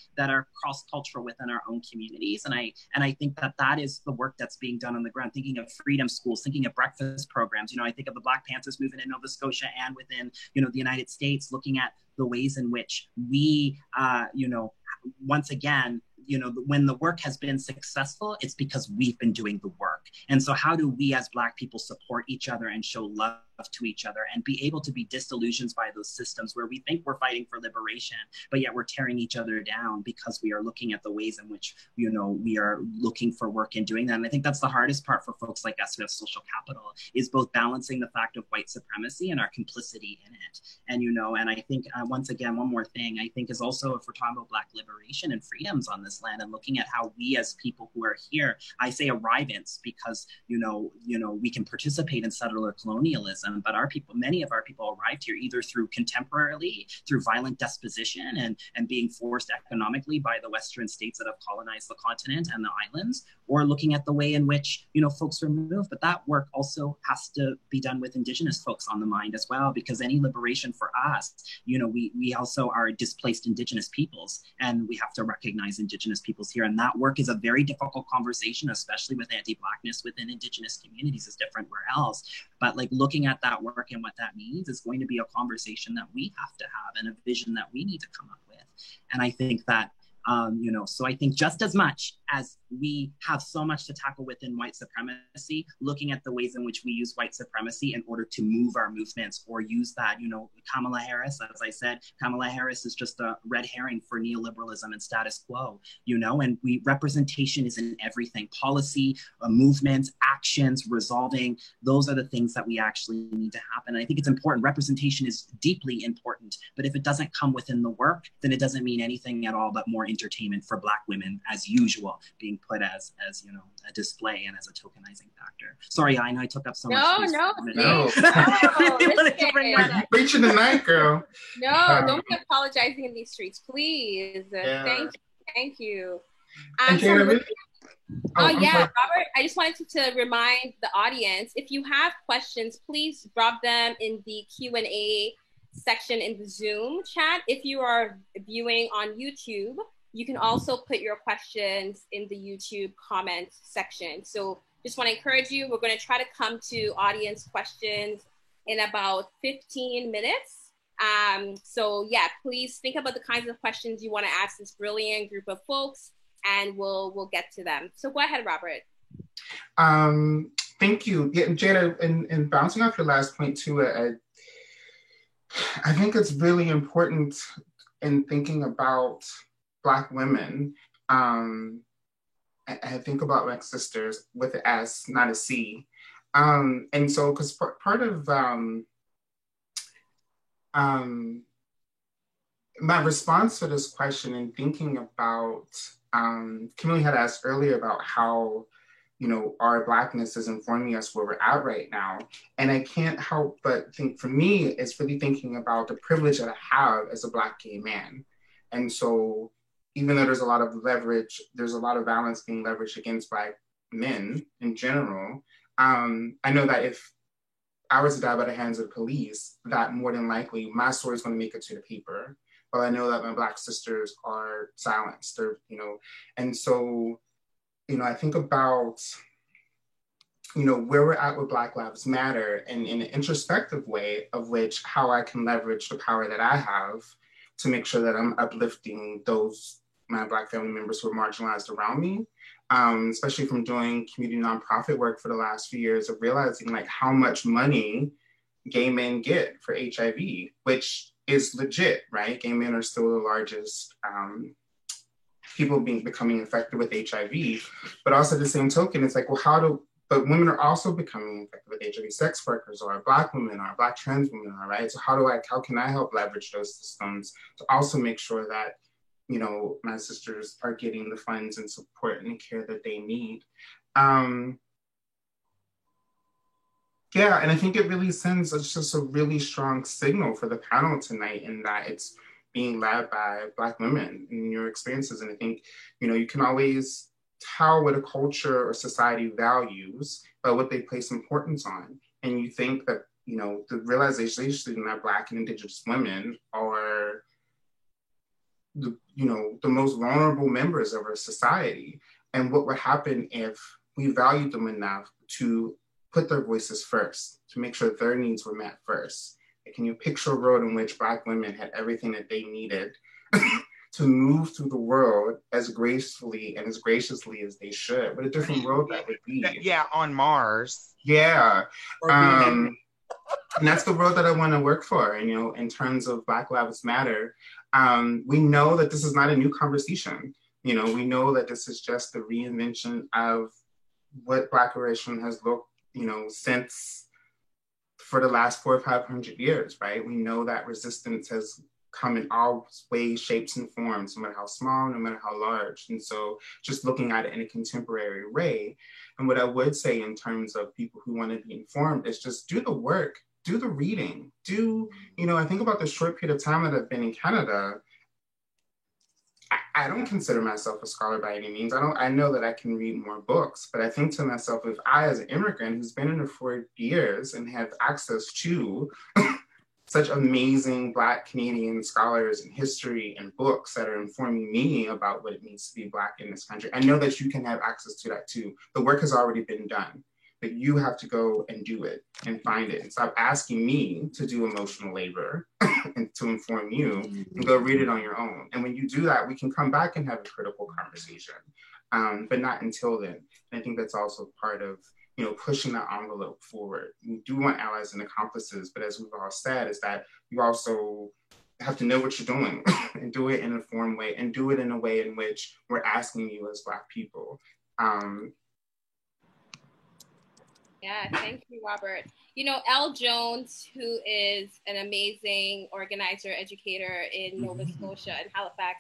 cross-cultural within our own communities. And I think that is the work that's being done on the ground, thinking of freedom schools, thinking of breakfast programs. You know, I think of the Black Panthers movement in Nova Scotia and within, you know, the United States, looking at the ways in which we, you know, once again, you know, when the work has been successful, it's because we've been doing the work. And so how do we as Black people support each other and show love to each other and be able to be disillusioned by those systems where we think we're fighting for liberation, but yet we're tearing each other down because we are looking at the ways in which, you know, we are looking for work and doing that. And I think that's the hardest part for folks like us who have social capital, is both balancing the fact of white supremacy and our complicity in it. And, you know, and I think once again, one more thing, I think is also, if we're talking about Black liberation and freedoms on this land and looking at how we as people who are here, I say arrivants because, you know, we can participate in settler colonialism, but our people, many of our people arrived here either through contemporarily, through violent dispossession and being forced economically by the Western states that have colonized the continent and the islands, or looking at the way in which, you know, folks were moved. But that work also has to be done with Indigenous folks on the mind as well, because any liberation for us, you know, we also are displaced Indigenous peoples, and we have to recognize Indigenous peoples here. And that work is a very difficult conversation, especially with anti-Blackness within Indigenous communities, is different where else. But like looking at that work and what that means is going to be a conversation that we have to have and a vision that we need to come up with. And I think that, you know, so I think just as much as we have so much to tackle within white supremacy, looking at the ways in which we use white supremacy in order to move our movements or use that, you know, Kamala Harris, as I said, Kamala Harris is just a red herring for neoliberalism and status quo, you know, and representation is in everything, policy, movements, actions, resolving, those are the things that we actually need to happen. And I think it's important. Representation is deeply important, but if it doesn't come within the work, then it doesn't mean anything at all but more entertainment for Black women as usual, being put as you know, a display and as a tokenizing factor. Sorry, I know I took up so much. No. Listen. Preaching tonight, girl. No, don't be apologizing in these streets, please. Yeah. Thank you. Robert, I just wanted to remind the audience, if you have questions, please drop them in the Q&A section in the Zoom chat. If you are viewing on YouTube, you can also put your questions in the YouTube comment section. So just want to encourage you, we're going to try to come to audience questions in about 15 minutes. So yeah, please think about the kinds of questions you want to ask this brilliant group of folks, and we'll get to them. So go ahead, Robert. Thank you. Yeah, Jada, and bouncing off your last point too, I think it's really important in thinking about Black women. I think about my sisters with an S, not a C. And so, because part of my response to this question and thinking about, Kimberly had asked earlier about how, you know, our Blackness is informing us where we're at right now. And I can't help but think, for me, it's really thinking about the privilege that I have as a Black gay man. And so, even though there's a lot of leverage, there's a lot of violence being leveraged against Black men in general, I know that if I was to die by the hands of the police, that more than likely my story is going to make it to the paper. But I know that my Black sisters are silenced, they're, you know, and so, you know, I think about, you know, where we're at with Black Lives Matter and in an introspective way of which how I can leverage the power that I have to make sure that I'm uplifting those, my Black family members who are marginalized around me, especially from doing community nonprofit work for the last few years, of realizing like how much money gay men get for HIV, which is legit, right? Gay men are still the largest people becoming infected with HIV, but also at the same token, it's like, well, but women are also becoming infected with HIV. Sex workers are, Black women are, Black trans women are, right? So how can I help leverage those systems to also make sure that, you know, my sisters are getting the funds and support and care that they need? Yeah, and I think it really sends just a really strong signal for the panel tonight, in that it's being led by Black women in your experiences. And I think, you know, you can always tell what a culture or society values by what they place importance on. And you think that, you know, the realization that Black and Indigenous women are the most vulnerable members of our society. And what would happen if we valued them enough to put their voices first, to make sure their needs were met first? Can you picture a world in which Black women had everything that they needed to move through the world as gracefully and as graciously as they should? What a different world that would be. Yeah, on Mars. Yeah. And that's the world that I want to work for. And, you know, in terms of Black Lives Matter, we know that this is not a new conversation. You know, we know that this is just the reinvention of what Black liberation has looked, you know, since for the last 400 or 500 years, right? We know that resistance has come in all ways, shapes, and forms, no matter how small, no matter how large. And so just looking at it in a contemporary way. And what I would say in terms of people who want to be informed is just do the work, do the reading, you know, I think about the short period of time that I've been in Canada. I don't consider myself a scholar by any means. I know that I can read more books, but I think to myself, if I, as an immigrant who's been in it for years and have access to such amazing Black Canadian scholars in history and books that are informing me about what it means to be Black in this country, I know that you can have access to that too. The work has already been done, but you have to go and do it and find it and stop asking me to do emotional labor and to inform you and go read it on your own. And when you do that, we can come back and have a critical conversation, but not until then. And I think that's also part of, you know, pushing that envelope forward. We do want allies and accomplices, but as we've all said, is that you also have to know what you're doing and do it in an informed way and do it in a way in which we're asking you as Black people. Yeah, thank you, Robert. You know, Elle Jones, who is an amazing organizer, educator in Nova Scotia and Halifax,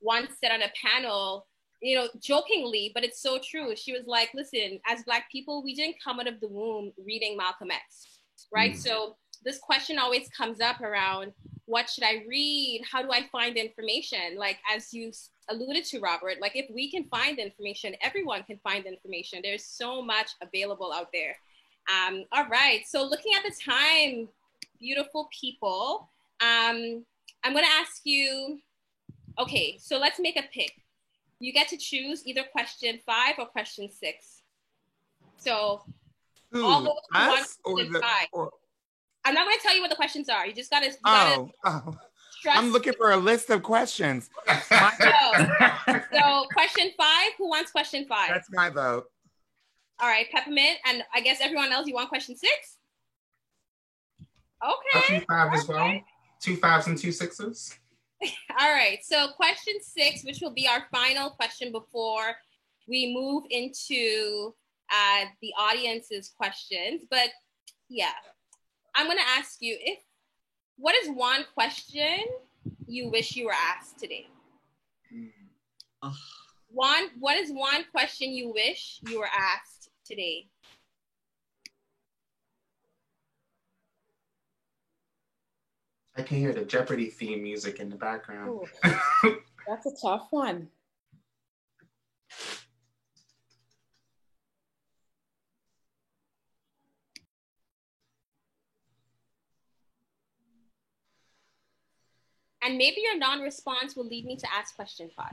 once said on a panel, you know, jokingly, but it's so true. She was like, listen, as Black people, we didn't come out of the womb reading Malcolm X, right? So this question always comes up around, what should I read? How do I find information? Like, as you alluded to, Robert, like if we can find information, everyone can find information. There's so much available out there. All right, so looking at the time, beautiful people, I'm gonna ask you, okay, so let's make a pick. You get to choose either question 5 or question 6. So all those who want question 5. I'm not gonna tell you what the questions are. You just gotta I'm looking for a list of questions. So question 5, who wants question 5? That's my vote. All right, Peppermint, and I guess everyone else, you want question 6? Okay. 2 5 as well. 2 5s and 2 6s. All right, so question 6, which will be our final question before we move into the audience's questions. But yeah, I'm gonna ask you, what is one question you wish you were asked today? What is one question you wish you were asked today? I can hear the Jeopardy theme music in the background. Ooh, that's a tough one. And maybe your non-response will lead me to ask question 5.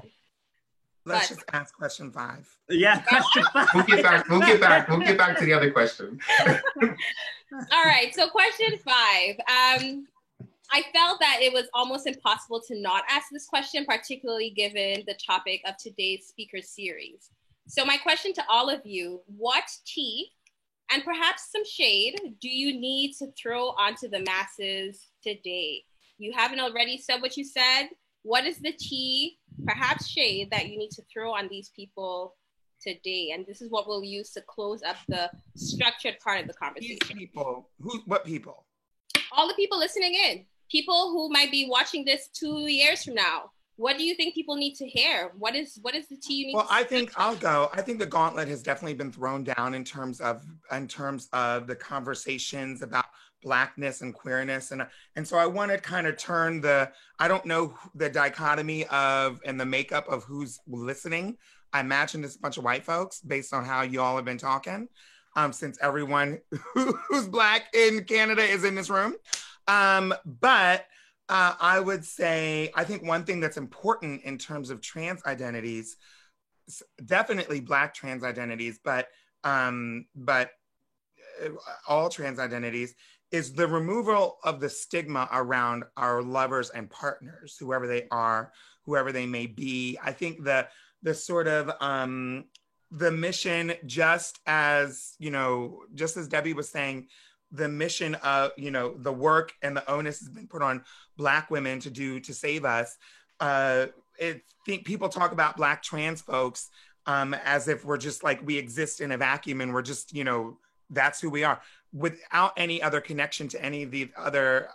Let's just ask question 5. Yeah, question 5. We'll get back to the other question. All right, so question 5. I felt that it was almost impossible to not ask this question, particularly given the topic of today's speaker series. So my question to all of you, what tea and perhaps some shade do you need to throw onto the masses today? You haven't already said what you said. What is the tea, perhaps shade, that you need to throw on these people today? And this is what we'll use to close up the structured part of the conversation. These people, what people? All the people listening in. People who might be watching this 2 years from now. What do you think people need to hear? What is the tea you need to I think I'll go. I think the gauntlet has definitely been thrown down in terms of the conversations about Blackness and queerness. And so I want to kind of turn I don't know the dichotomy and the makeup of who's listening. I imagine it's a bunch of white folks based on how you all have been talking, since everyone who's Black in Canada is in this room. But I would say, I think one thing that's important in terms of trans identities, definitely Black trans identities, but all trans identities, is the removal of the stigma around our lovers and partners, whoever they are, whoever they may be. I think the sort of the mission, just as Debbie was saying, the mission of, you know, the work and the onus has been put on Black women to do to save us. Think people talk about Black trans folks as if we're just like, we exist in a vacuum and we're just, you know, that's who we are, without any other connection to any of the other,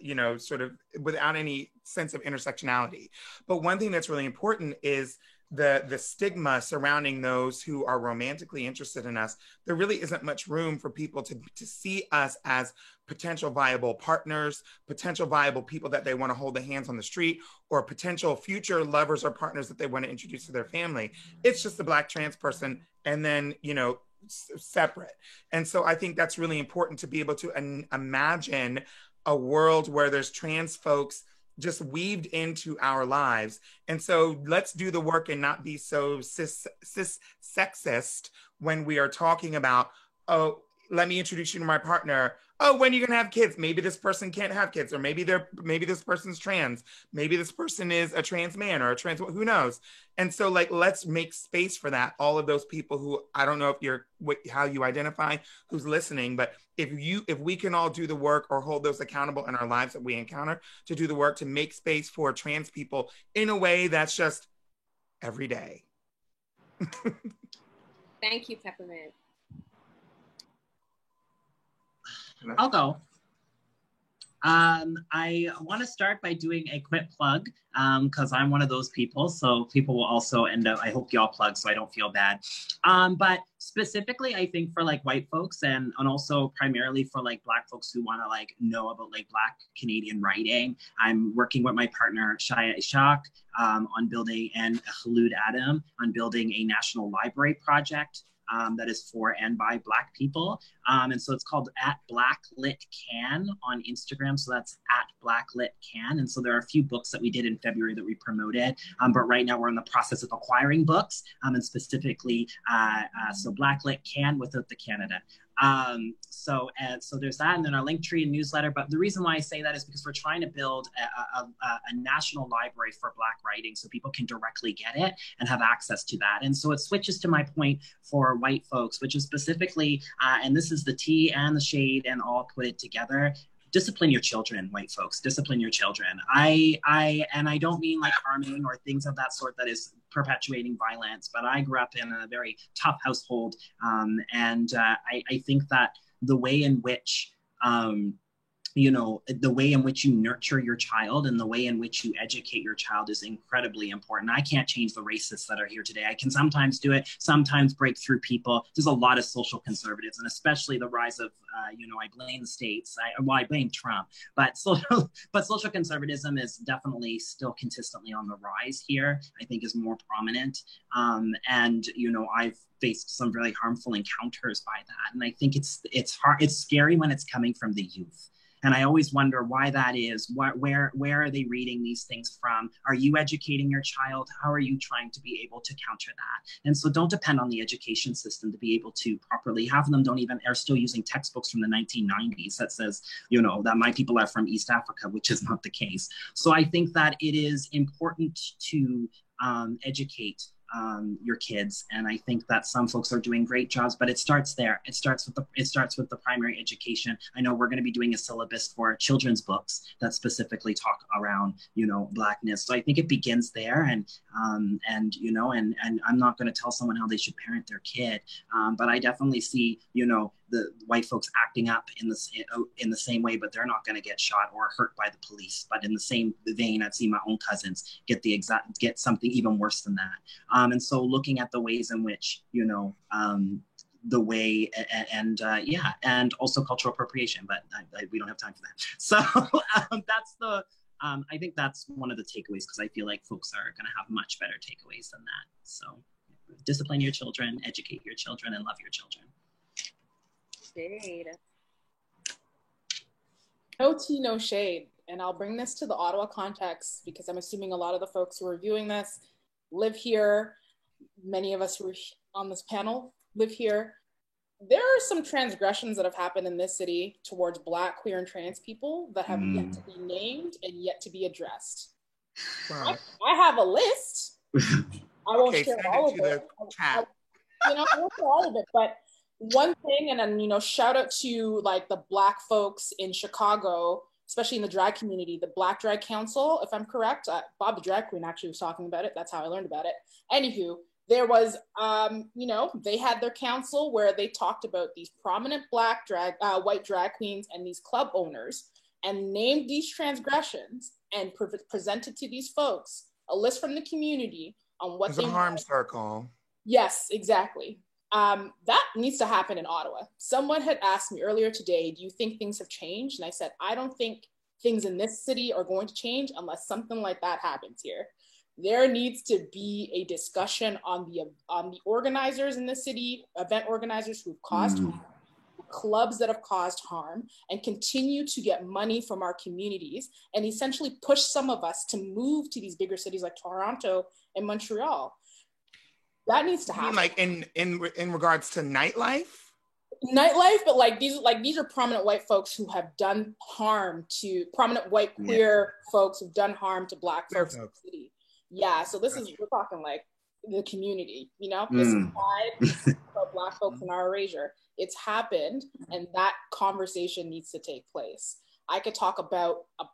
you know, sort of without any sense of intersectionality. But one thing that's really important is the stigma surrounding those who are romantically interested in us. There really isn't much room for people to see us as potential viable partners, potential viable people that they want to hold the hands on the street, or potential future lovers or partners that they want to introduce to their family. It's just a Black trans person, and then, you know, separate. And so I think that's really important to be able to imagine a world where there's trans folks just weaved into our lives. And so let's do the work and not be so cis sexist when we are talking about, oh, let me introduce you to my partner. Oh, when are you gonna have kids? Maybe this person can't have kids, or maybe this person's trans. Maybe this person is a trans man or a trans, who knows? And so, like, let's make space for that. All of those people who, I don't know if you're how you identify, who's listening, but if we can all do the work or hold those accountable in our lives that we encounter, to do the work to make space for trans people in a way that's just every day. Thank you, Peppermint. I'll go. I want to start by doing a quick plug because I'm one of those people. So people will also end up, I hope y'all plug so I don't feel bad. But specifically, I think for like white folks and also primarily for like Black folks who want to like know about like Black Canadian writing, I'm working with my partner, Shaya Ishaq, on building, and Khaloud Adam, on building a national library project that is for and by Black people. And so it's called @BlackLitCan on Instagram. So that's @BlackLitCan. And so there are a few books that we did in February that we promoted. But right now we're in the process of acquiring books, and specifically, so BlackLitCan without the Canada. So there's that, and then our Linktree and newsletter. But the reason why I say that is because we're trying to build a national library for Black writing so people can directly get it and have access to that. And so it switches to my point for white folks, which is specifically, and this is the tea and the shade and all put it together. Discipline your children, white folks. Discipline your children. And I don't mean like harming or things of that sort that is perpetuating violence, but I grew up in a very tough household, and I think that the way in which you know, the way in which you nurture your child and the way in which you educate your child is incredibly important. I can't change the racists that are here today. I can sometimes do it, sometimes break through people. There's a lot of social conservatives, and especially the rise of, you know, I blame the states. I blame Trump, but social conservatism is definitely still consistently on the rise here. I think is more prominent. And, you know, I've faced some really harmful encounters by that. And I think it's hard, it's scary when it's coming from the youth. And I always wonder why that is. Where are they reading these things from? Are you educating your child? How are you trying to be able to counter that? And so don't depend on the education system to be able to properly. Half of them are still using textbooks from the 1990s that says, you know, that my people are from East Africa, which is not the case. So I think that it is important to educate your kids, and I think that some folks are doing great jobs, but it starts there. It starts with the primary education. I know we're going to be doing a syllabus for children's books that specifically talk around, you know, Blackness. So I think it begins there, and you know, and I'm not going to tell someone how they should parent their kid, but I definitely see, you know, the white folks acting up in the same way, but they're not going to get shot or hurt by the police. But in the same vein, I've seen my own cousins get something even worse than that. And so looking at the ways in which, you know, the way and also cultural appropriation, but we don't have time for that. So that's I think that's one of the takeaways, because I feel like folks are going to have much better takeaways than that. So discipline your children, educate your children, and love your children. Shade. No tea, no shade. And I'll bring this to the Ottawa context because I'm assuming a lot of the folks who are viewing this live here. Many of us who are on this panel live here. There are some transgressions that have happened in this city towards Black, queer, and trans people that have yet to be named and yet to be addressed. Wow. I have a list. I won't share all of it. You know, I won't share all of it, but one thing, and then, you know, shout out to like the Black folks in Chicago, especially in the drag community, the Black Drag Council, if I'm correct. Bob the Drag Queen actually was talking about it. That's how I learned about it. Anywho, there was, you know, they had their council where they talked about these prominent Black drag, white drag queens and these club owners, and named these transgressions and presented to these folks a list from the community on what There's a harm circle. Yes, exactly. That needs to happen in Ottawa. Someone had asked me earlier today, do you think things have changed? And I said, I don't think things in this city are going to change unless something like that happens here. There needs to be a discussion on the organizers in the city, event organizers who've caused harm, clubs that have caused harm, and continue to get money from our communities and essentially push some of us to move to these bigger cities like Toronto and Montreal. That needs to happen. Like in regards to nightlife? Nightlife, but like these are prominent white folks who have done harm to prominent white queer folks who've done harm to Black folks in the city. Yeah, so this is, we're talking like the community, you know? This is why Black folks in our erasure. It's happened, and that conversation needs to take place. I could talk about a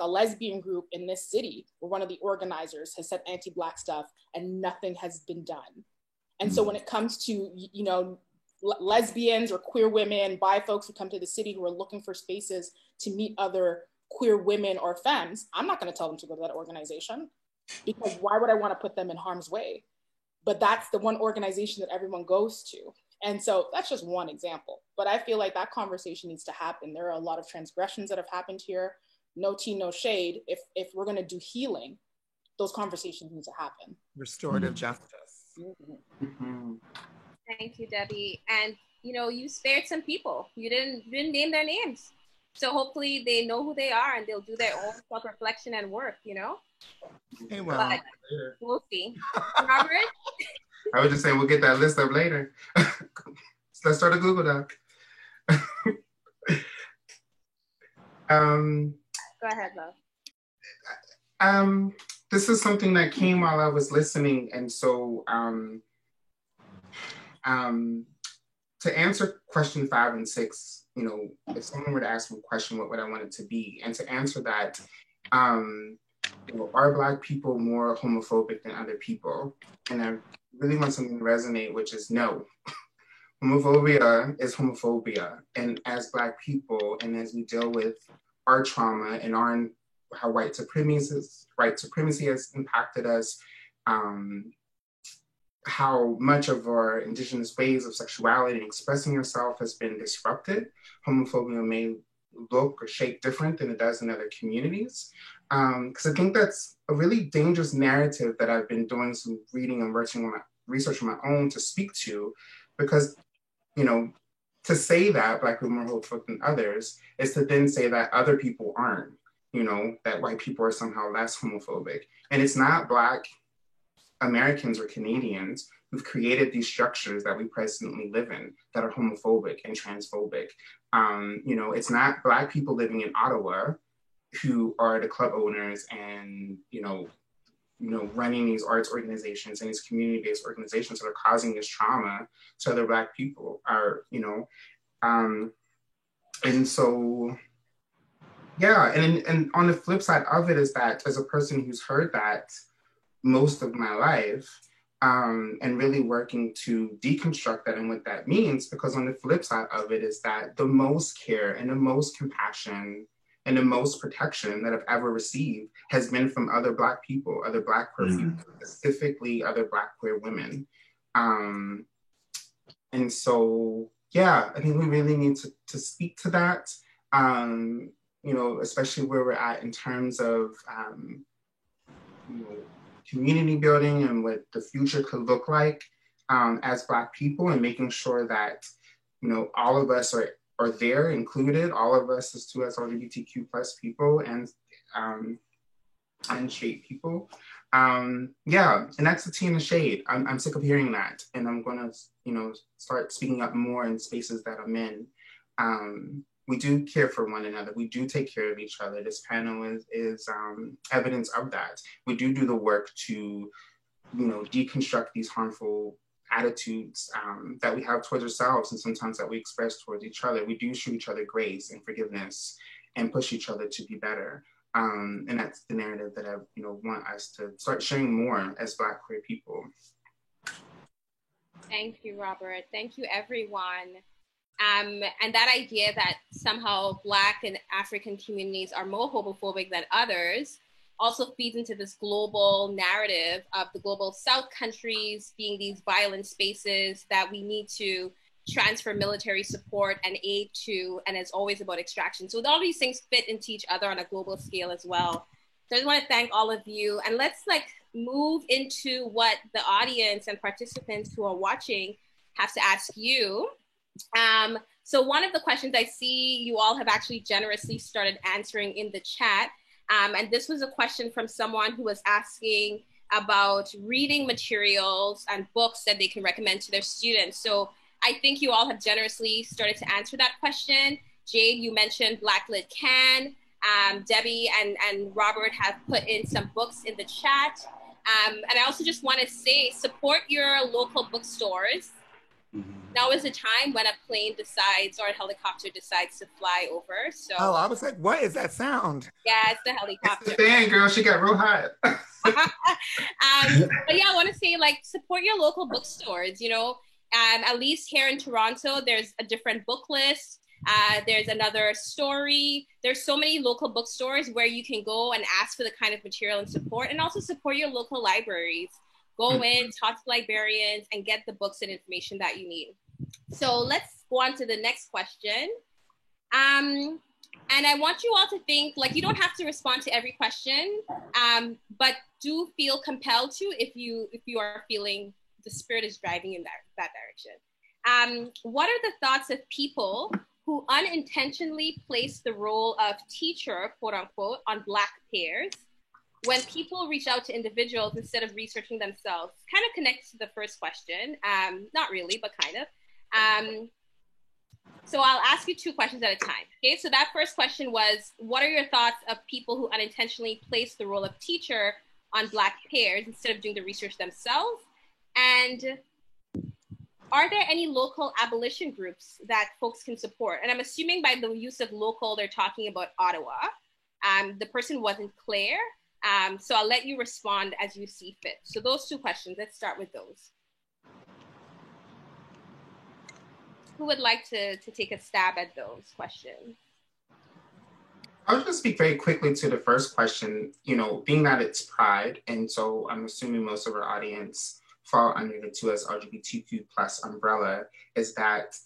lesbian group in this city where one of the organizers has said anti-Black stuff and nothing has been done. And so when it comes to, you know, lesbians or queer women, bi folks who come to the city who are looking for spaces to meet other queer women or femmes, I'm not going to tell them to go to that organization, because why would I want to put them in harm's way? But that's the one organization that everyone goes to. And so that's just one example. But I feel like that conversation needs to happen. There are a lot of transgressions that have happened here. No tea, no shade. If we're going to do healing, those conversations need to happen. Restorative justice. Mm-hmm. Thank you, Debbie. And you know, you spared some people. You didn't name their names. So hopefully they know who they are and they'll do their own self-reflection and work, you know? Hey, well. But we'll see. Robert? I would just say we'll get that list up later. Let's start a Google Doc. Go ahead, love. This is something that came while I was listening. And so to answer question 5 and 6, you know, if someone were to ask me a question, what would I want it to be? And to answer that, you know, are Black people more homophobic than other people? And I really want something to resonate, which is no. Homophobia is homophobia. And as Black people, and as we deal with our trauma and how white supremacy has impacted us, how much of our Indigenous ways of sexuality and expressing yourself has been disrupted. Homophobia may look or shape different than it does in other communities. Because I think that's a really dangerous narrative that I've been doing some reading and research on my own to speak to, because, you know, to say that Black people are more homophobic than others is to then say that other people aren't, you know, that white people are somehow less homophobic. And it's not Black Americans or Canadians who've created these structures that we presently live in that are homophobic and transphobic. You know, it's not Black people living in Ottawa who are the club owners and, you know, running these arts organizations and these community-based organizations that are causing this trauma to other Black people, are, you know, and so, yeah, and on the flip side of it is that as a person who's heard that most of my life, and really working to deconstruct that and what that means, because on the flip side of it is that the most care and the most compassion and the most protection that I've ever received has been from other Black people, other Black queer people, specifically other Black queer women. And so, yeah, I think we really need to speak to that, you know, especially where we're at in terms of, you know, community building and what the future could look like as Black people, and making sure that, you know, all of us are there included, all of us as LGBTQ plus people and straight people. Yeah, and that's the tea in the shade. I'm sick of hearing that, and I'm gonna, you know, start speaking up more in spaces that I'm in. We do care for one another. We do take care of each other. This panel is evidence of that. We do the work to, you know, deconstruct these harmful attitudes that we have towards ourselves and sometimes that we express towards each other. We do show each other grace and forgiveness and push each other to be better. And that's the narrative that I want us to start sharing more as Black queer people. Thank you, Robert. Thank you, everyone. And that idea that somehow Black and African communities are more homophobic than others also feeds into this global narrative of the global South countries being these violent spaces that we need to transfer military support and aid to, and it's always about extraction. So all these things fit into each other on a global scale as well. So I just want to thank all of you, and let's move into what the audience and participants who are watching have to ask you. So one of the questions I see you all have actually generously started answering in the chat. And this was a question from someone who was asking about reading materials and books that they can recommend to their students. So I think you all have generously started to answer that question. Jade, you mentioned Blacklit Can. Debbie and Robert have put in some books in the chat. And I also just want to say, support your local bookstores. Now is the time when a plane decides or a helicopter decides to fly over. So I was like, what is that sound? Yeah, it's the helicopter. It's the fan, girl. She got real hot. But yeah, I want to say support your local bookstores. At least here in Toronto, there's a different book list. There's another story. There's so many local bookstores where you can go and ask for the kind of material and support, and also support your local libraries. Go in, talk to librarians, and get the books and information that you need. So let's go on to the next question. And I want you all to think, you don't have to respond to every question, but do feel compelled to if you are feeling the spirit is driving you in that direction. What are the thoughts of people who unintentionally place the role of teacher, quote unquote, on Black peers when people reach out to individuals instead of researching themselves? Kind of connects to the first question. Not really, but kind of. So I'll ask you two questions at a time. Okay, so that first question was, what are your thoughts of people who unintentionally place the role of teacher on Black peers instead of doing the research themselves? And are there any local abolition groups that folks can support? And I'm assuming by the use of local, they're talking about Ottawa. The person wasn't clear. So I'll let you respond as you see fit. So those two questions, let's start with those. Who would like to take a stab at those questions? I was going to speak very quickly to the first question, being that it's Pride, and so I'm assuming most of our audience fall under the 2S LGBTQ plus umbrella, is that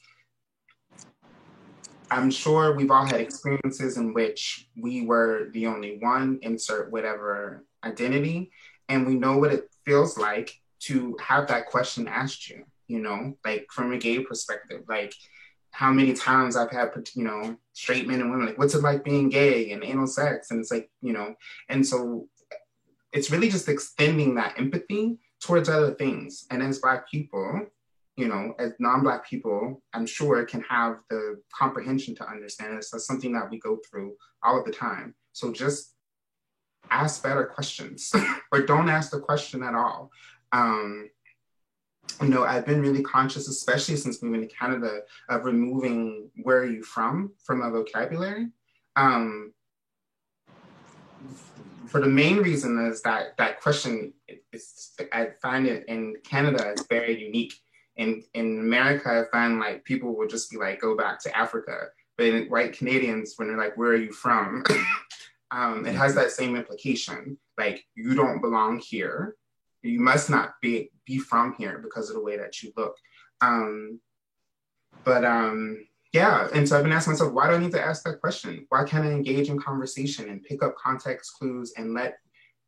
I'm sure we've all had experiences in which we were the only one, insert whatever identity, and we know what it feels like to have that question asked you, from a gay perspective, how many times I've had, straight men and women, what's it like being gay and anal sex? And it's and so it's really just extending that empathy towards other things. And as Black people, as non-Black people, I'm sure can have the comprehension to understand it. So that's something that we go through all of the time. So just ask better questions or don't ask the question at all. I've been really conscious, especially since moving to Canada, of removing "where are you from" my vocabulary. For the main reason is that question, I find it in Canada, it's very unique. In America, I find people will just be go back to Africa. But in white Canadians, when they're where are you from? It has that same implication. You don't belong here. You must not be from here because of the way that you look. Yeah, and so I've been asking myself, why do I need to ask that question? Why can't I engage in conversation and pick up context clues and let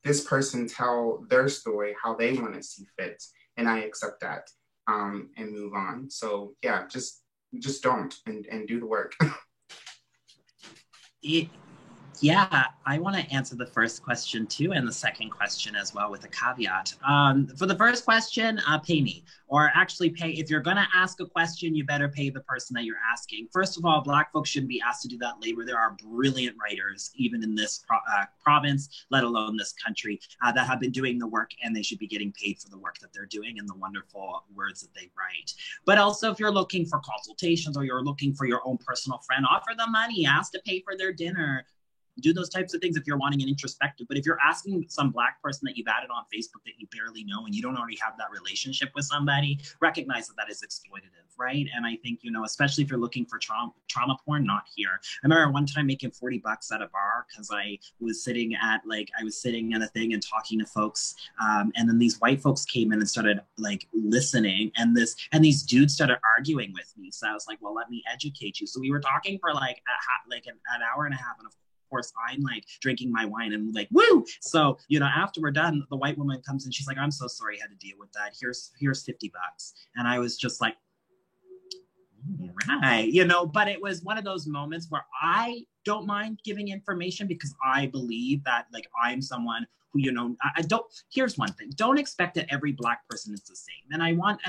this person tell their story how they want to see fit? And I accept that and move on. So yeah, just don't and do the work. Yeah, I want to answer the first question too, and the second question as well with a caveat. For the first question, pay me, or actually pay. If you're going to ask a question, you better pay the person that you're asking. First of all, Black folks shouldn't be asked to do that labor. There are brilliant writers, even in this province, let alone this country, that have been doing the work, and they should be getting paid for the work that they're doing and the wonderful words that they write. But also, if you're looking for consultations or you're looking for your own personal friend, offer them money, ask to pay for their dinner. Do those types of things if you're wanting an introspective. But if you're asking some Black person that you've added on Facebook that you barely know and you don't already have that relationship with somebody, recognize that that is exploitative, right? And I think, you know, especially if you're looking for trauma porn, not here. I remember one time making $40 at a bar because I was sitting at a thing and talking to folks, and then these white folks came in and started like listening, and these dudes started arguing with me. So I was like, well, let me educate you. So we were talking for like an hour and a half, and of course I'm like drinking my wine and like, woo. So, you know, after we're done, the white woman comes and she's like, I'm so sorry I had to deal with that. Here's $50. And I was just like, right, you know, but it was one of those moments where I don't mind giving information because I believe that like I'm someone who, you know, I don't, here's one thing, don't expect that every Black person is the same. And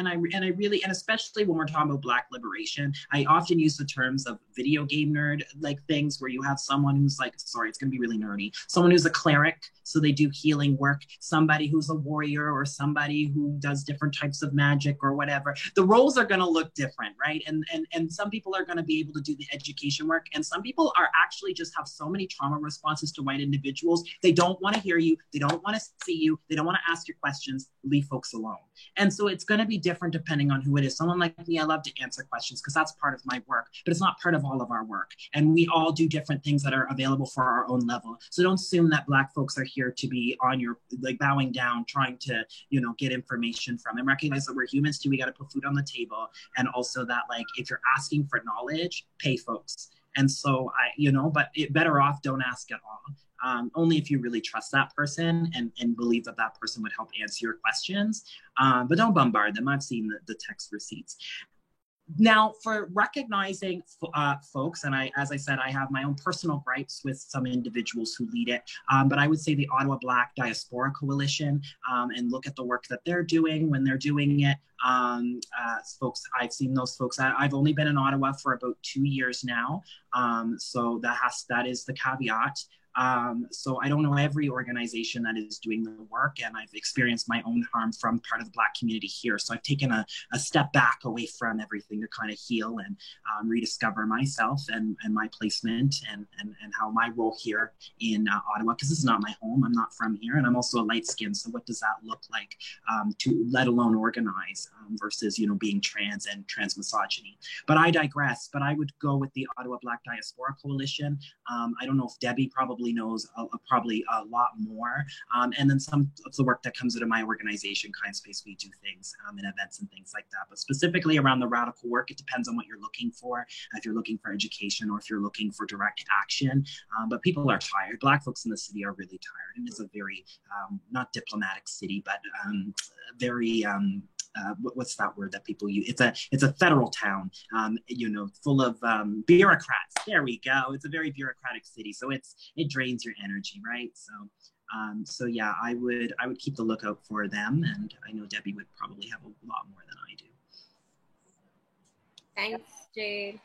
I really, and especially when we're talking about Black liberation, I often use the terms of video game nerd, like things where you have someone who's like, sorry, it's gonna be really nerdy, someone who's a cleric, so they do healing work, somebody who's a warrior, or somebody who does different types of magic or whatever. The roles are gonna look different, right? And some people are gonna be able to do the education work, and some people are actually just have so many trauma responses to white individuals, they don't wanna hear you, they don't want to see you, they don't want to ask your questions, leave folks alone. And so it's going to be different depending on who it is. Someone like me, I love to answer questions because that's part of my work, but it's not part of all of our work. And we all do different things that are available for our own level. So don't assume that Black folks are here to be on your, like bowing down, trying to, you know, get information from them. Recognize that we're humans too, we got to put food on the table. And also that like, if you're asking for knowledge, pay folks. And so but better off don't ask at all. Only if you really trust that person and believe that that person would help answer your questions. But don't bombard them. I've seen the text receipts. Now, for recognizing folks, and as I said, I have my own personal gripes with some individuals who lead it, but I would say the Ottawa Black Diaspora Coalition, and look at the work that they're doing when they're doing it. Folks, I've seen those folks. I've only been in Ottawa for about 2 years now, so that is the caveat. So I don't know every organization that is doing the work, and I've experienced my own harm from part of the Black community here. So I've taken a step back away from everything to kind of heal and rediscover myself and my placement and how my role here in Ottawa, because this is not my home. I'm not from here, and I'm also a light skin. So what does that look like to let alone organize versus, you know, being trans and trans misogyny? But I digress. But I would go with the Ottawa Black Diaspora Coalition. I don't know if Debbie probably knows probably a lot more. And then some of the work that comes out of my organization, Kind Space, we do things in events and things like that. But specifically around the radical work, it depends on what you're looking for. If you're looking for education or if you're looking for direct action. But people are tired. Black folks in the city are really tired. And it's a very, not diplomatic city, but very, what's that word that people use? It's a federal town, you know, full of bureaucrats. There we go. It's a very bureaucratic city, so it drains your energy, right? So yeah, I would keep the lookout for them, and I know Debbie would probably have a lot more than I do. Thanks, Jade.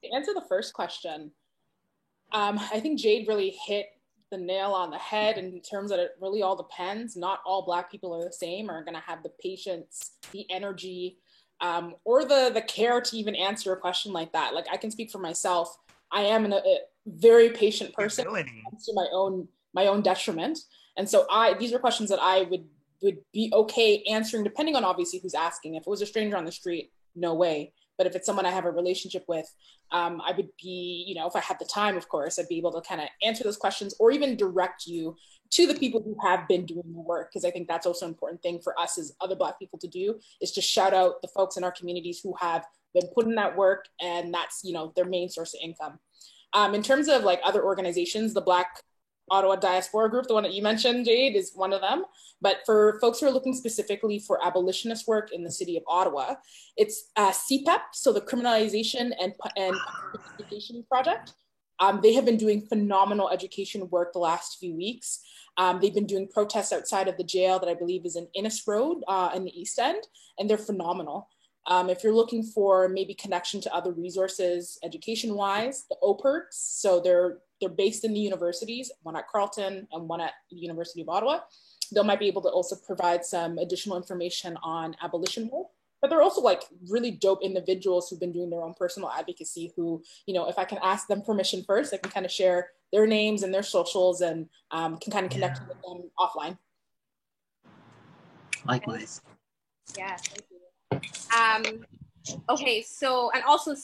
To answer the first question, I think Jade really hit the nail on the head in terms that it really all depends. Not all Black people are the same, are gonna have the patience, the energy, or the care to even answer a question like that. Like, I can speak for myself. I am a very patient person to my own detriment. And so these are questions that I would be okay answering, depending on obviously who's asking. If it was a stranger on the street, no way. But if it's someone I have a relationship with, I would be, you know, if I had the time, of course, I'd be able to kind of answer those questions or even direct you to the people who have been doing the work. Because I think that's also an important thing for us as other Black people to do, is to shout out the folks in our communities who have been putting that work, and that's, you know, their main source of income. In terms of like other organizations, the Black Ottawa Diaspora Group, the one that you mentioned, Jade, is one of them. But for folks who are looking specifically for abolitionist work in the city of Ottawa, it's CPEP, so the Criminalization and Pacification Project. They have been doing phenomenal education work the last few weeks. They've been doing protests outside of the jail that I believe is in Innis Road in the East End, and they're phenomenal. If you're looking for maybe connection to other resources education-wise, the OPERTs, so they're based in the universities, one at Carleton and one at the University of Ottawa. They might be able to also provide some additional information on abolition work. But they're also like really dope individuals who've been doing their own personal advocacy who, you know, if I can ask them permission first, I can kind of share their names and their socials and can kind of connect with them offline. Likewise. Yeah, thank you. Okay, so, and also,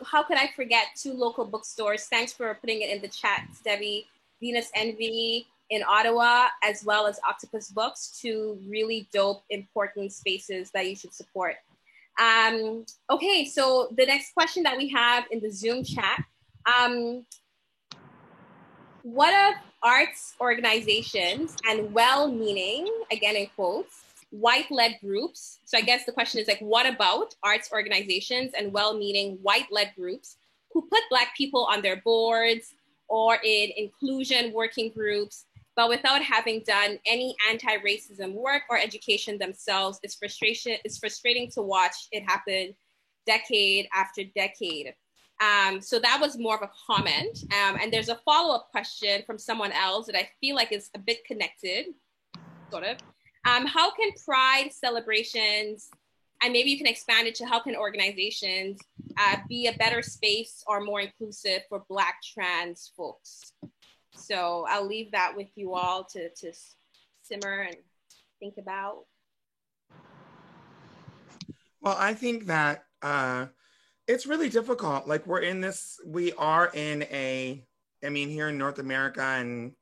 how could I forget 2 local bookstores? Thanks for putting it in the chat, Debbie. Venus Envy in Ottawa, as well as Octopus Books, 2 really dope, important spaces that you should support. Okay, so the next question that we have in the Zoom chat, what of arts organizations and well-meaning, again in quotes, white-led groups? So I guess the question is like, what about arts organizations and well-meaning white-led groups who put Black people on their boards or in inclusion working groups, but without having done any anti-racism work or education themselves? It's frustrating to watch it happen decade after decade. So that was more of a comment. And there's a follow-up question from someone else that I feel like is a bit connected, sort of. How can Pride celebrations, and maybe you can expand it to how can organizations be a better space or more inclusive for Black trans folks? So I'll leave that with you all to simmer and think about. Well, I think that it's really difficult. Like we are in here in North America, and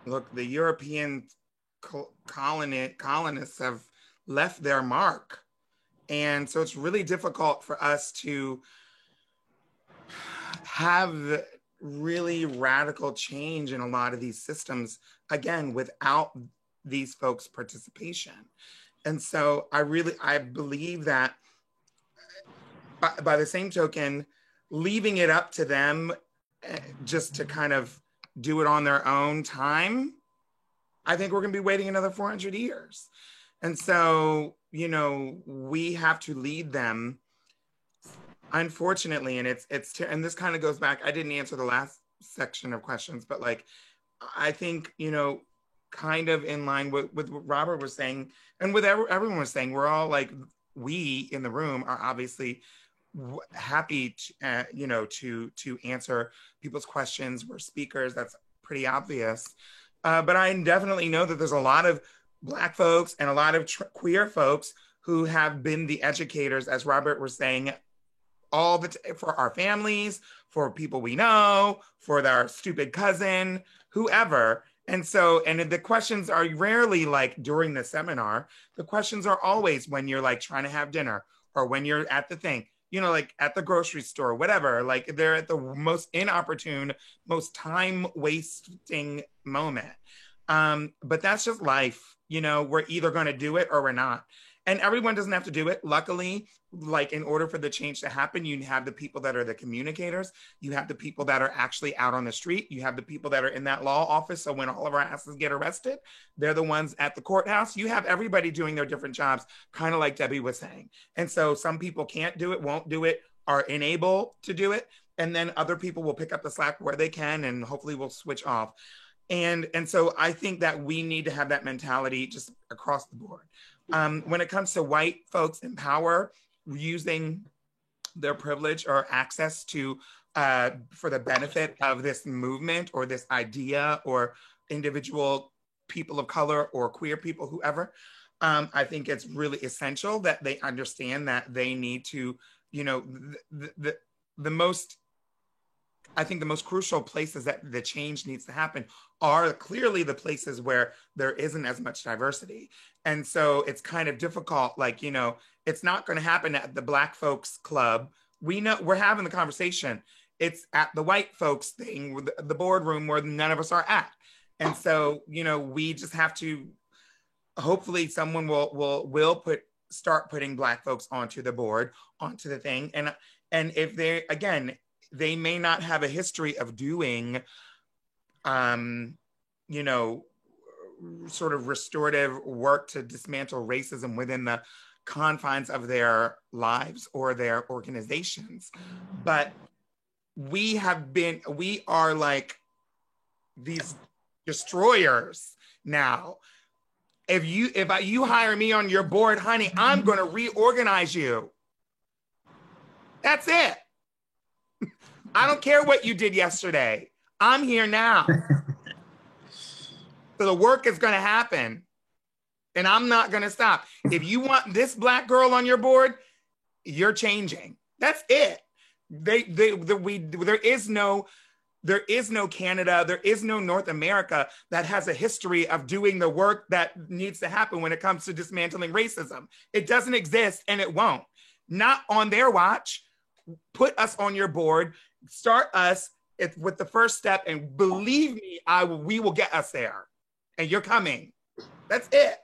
look, the European colonists have left their mark. And so it's really difficult for us to have really radical change in a lot of these systems, again, without these folks' participation. And so I believe that by the same token, leaving it up to them just to kind of do it on their own time, I think we're gonna be waiting another 400 years. And so, you know, we have to lead them, unfortunately, and and this kind of goes back, I didn't answer the last section of questions, but like, I think, you know, kind of in line with what Robert was saying, and with everyone was saying, we're all like, we in the room are obviously happy to, you know, to answer people's questions. We're speakers, that's pretty obvious. But I definitely know that there's a lot of Black folks and a lot of queer folks who have been the educators, as Robert was saying, for our families, for people we know, for our stupid cousin, whoever. And so, and the questions are rarely like during the seminar. The questions are always when you're like trying to have dinner, or when you're at the thing, you know, like at the grocery store, whatever. Like they're at the most inopportune, most time wasting moment. But that's just life. You know, we're either going to do it or we're not. And everyone doesn't have to do it. Luckily, like in order for the change to happen, you have the people that are the communicators. You have the people that are actually out on the street. You have the people that are in that law office. So when all of our asses get arrested, they're the ones at the courthouse. You have everybody doing their different jobs, kind of like Debbie was saying. And so some people can't do it, won't do it, are unable to do it. And then other people will pick up the slack where they can, and hopefully we'll switch off. And so I think that we need to have that mentality just across the board. When it comes to white folks in power, using their privilege or access to, for the benefit of this movement or this idea or individual people of color or queer people, whoever, I think it's really essential that they understand that they need to, you know, I think the most crucial places that the change needs to happen are clearly the places where there isn't as much diversity. And so it's kind of difficult, like, you know, it's not going to happen at the Black folks club. We know, we're having the conversation. It's at the white folks thing, the boardroom where none of us are at. And so, you know, we just have to, hopefully someone will put start putting Black folks onto the board, onto the thing. And if they, again, they may not have a history of doing, you know, sort of restorative work to dismantle racism within the confines of their lives or their organizations. But we are like these destroyers now. If you hire me on your board, honey, I'm going to reorganize you. That's it. I don't care what you did yesterday. I'm here now. So the work is going to happen, and I'm not going to stop. If you want this Black girl on your board, you're changing. That's it. There is no Canada, there is no North America that has a history of doing the work that needs to happen when it comes to dismantling racism. It doesn't exist, and it won't. Not on their watch. Put us on your board. Start us with the first step, and believe me, we will get us there. And you're coming. That's it.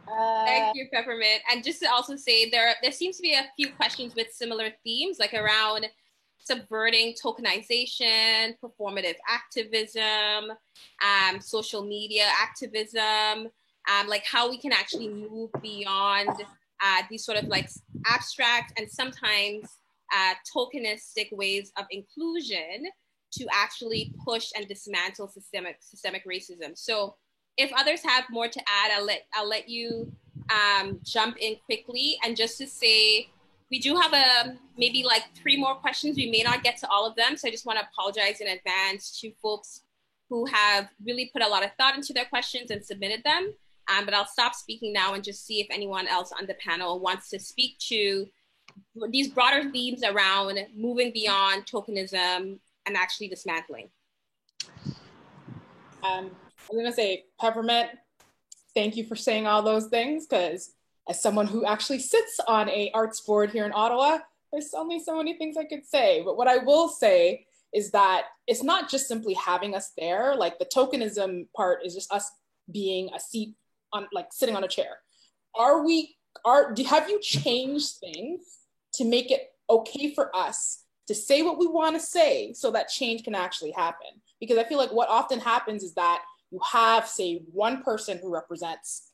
Thank you, Peppermint. And just to also say, there seems to be a few questions with similar themes, like around subverting tokenization, performative activism, social media activism, like how we can actually move beyond these sort of like abstract and sometimes tokenistic ways of inclusion to actually push and dismantle systemic racism. So if others have more to add, I'll let you jump in quickly. And just to say, we do have maybe like 3 more questions. We may not get to all of them. So I just want to apologize in advance to folks who have really put a lot of thought into their questions and submitted them. But I'll stop speaking now and just see if anyone else on the panel wants to speak to these broader themes around moving beyond tokenism and actually dismantling. I'm going to say, Peppermint, thank you for saying all those things, because as someone who actually sits on a arts board here in Ottawa, there's only so many things I could say. But what I will say is that it's not just simply having us there. Like the tokenism part is just us being a seat on, like sitting on a chair. Have you changed things to make it okay for us to say what we want to say so that change can actually happen? Because I feel like what often happens is that you have, say, one person who represents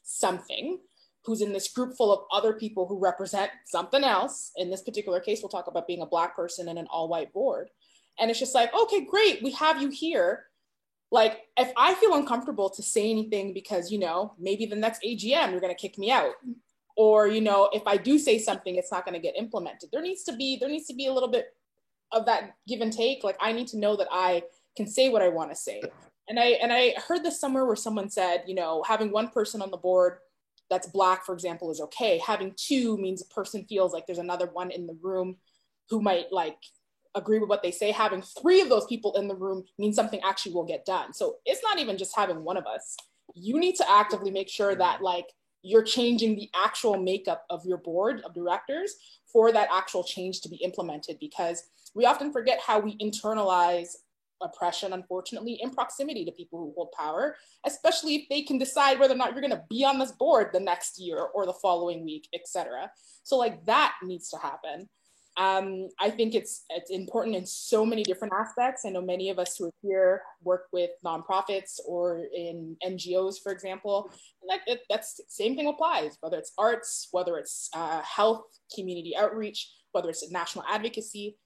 something, who's in this group full of other people who represent something else. In this particular case, we'll talk about being a Black person in an all-white board. And it's just like, okay, great, we have you here. Like, if I feel uncomfortable to say anything because, you know, maybe the next AGM, you're going to kick me out. Or, you know, if I do say something, it's not going to get implemented. There needs to be a little bit of that give and take. Like, I need to know that I can say what I want to say. And I heard this somewhere where someone said, you know, having one person on the board that's Black, for example, is okay. Having 2 means a person feels like there's another one in the room who might like agree with what they say. Having 3 of those people in the room means something actually will get done. So it's not even just having one of us. You need to actively make sure that like you're changing the actual makeup of your board of directors for that actual change to be implemented, because we often forget how we internalize oppression, unfortunately, in proximity to people who hold power, especially if they can decide whether or not you're going to be on this board the next year or the following week, etc. So like that needs to happen. I think it's important in so many different aspects. I know many of us who are here work with nonprofits or in NGOs, for example. And that's the same thing applies, whether it's arts, whether it's health, community outreach, whether it's national advocacy.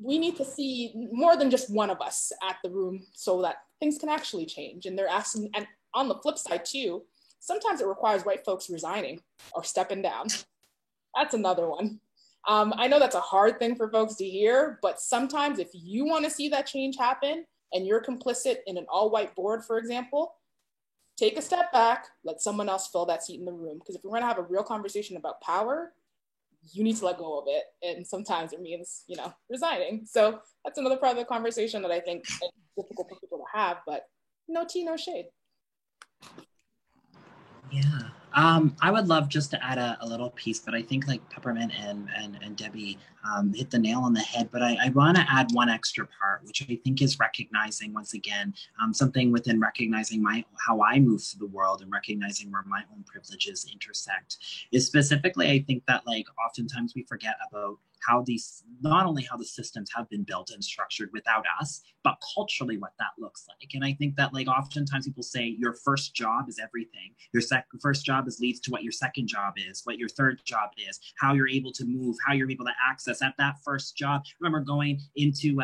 We need to see more than just one of us at the room so that things can actually change. And they're asking, and on the flip side too, sometimes it requires white folks resigning or stepping down. That's another one. I know that's a hard thing for folks to hear, but sometimes if you want to see that change happen and you're complicit in an all-white board, for example, take a step back, let someone else fill that seat in the room. Because if we're going to have a real conversation about power, you need to let go of it. And sometimes it means, you know, resigning. So that's another part of the conversation that I think is difficult for people to have, but no tea, no shade. Yeah. I would love just to add a little piece, but I think like Peppermint and Debbie hit the nail on the head. But I want to add one extra part, which I think is recognizing, once again, something within recognizing how I move through the world and recognizing where my own privileges intersect. Is specifically, I think that like oftentimes we forget about how these, not only how the systems have been built and structured without us, but culturally what that looks like. And I think that like oftentimes people say your first job is everything. Your first job leads to what your second job is, what your third job is, how you're able to move, how you're able to access at that first job. I remember going into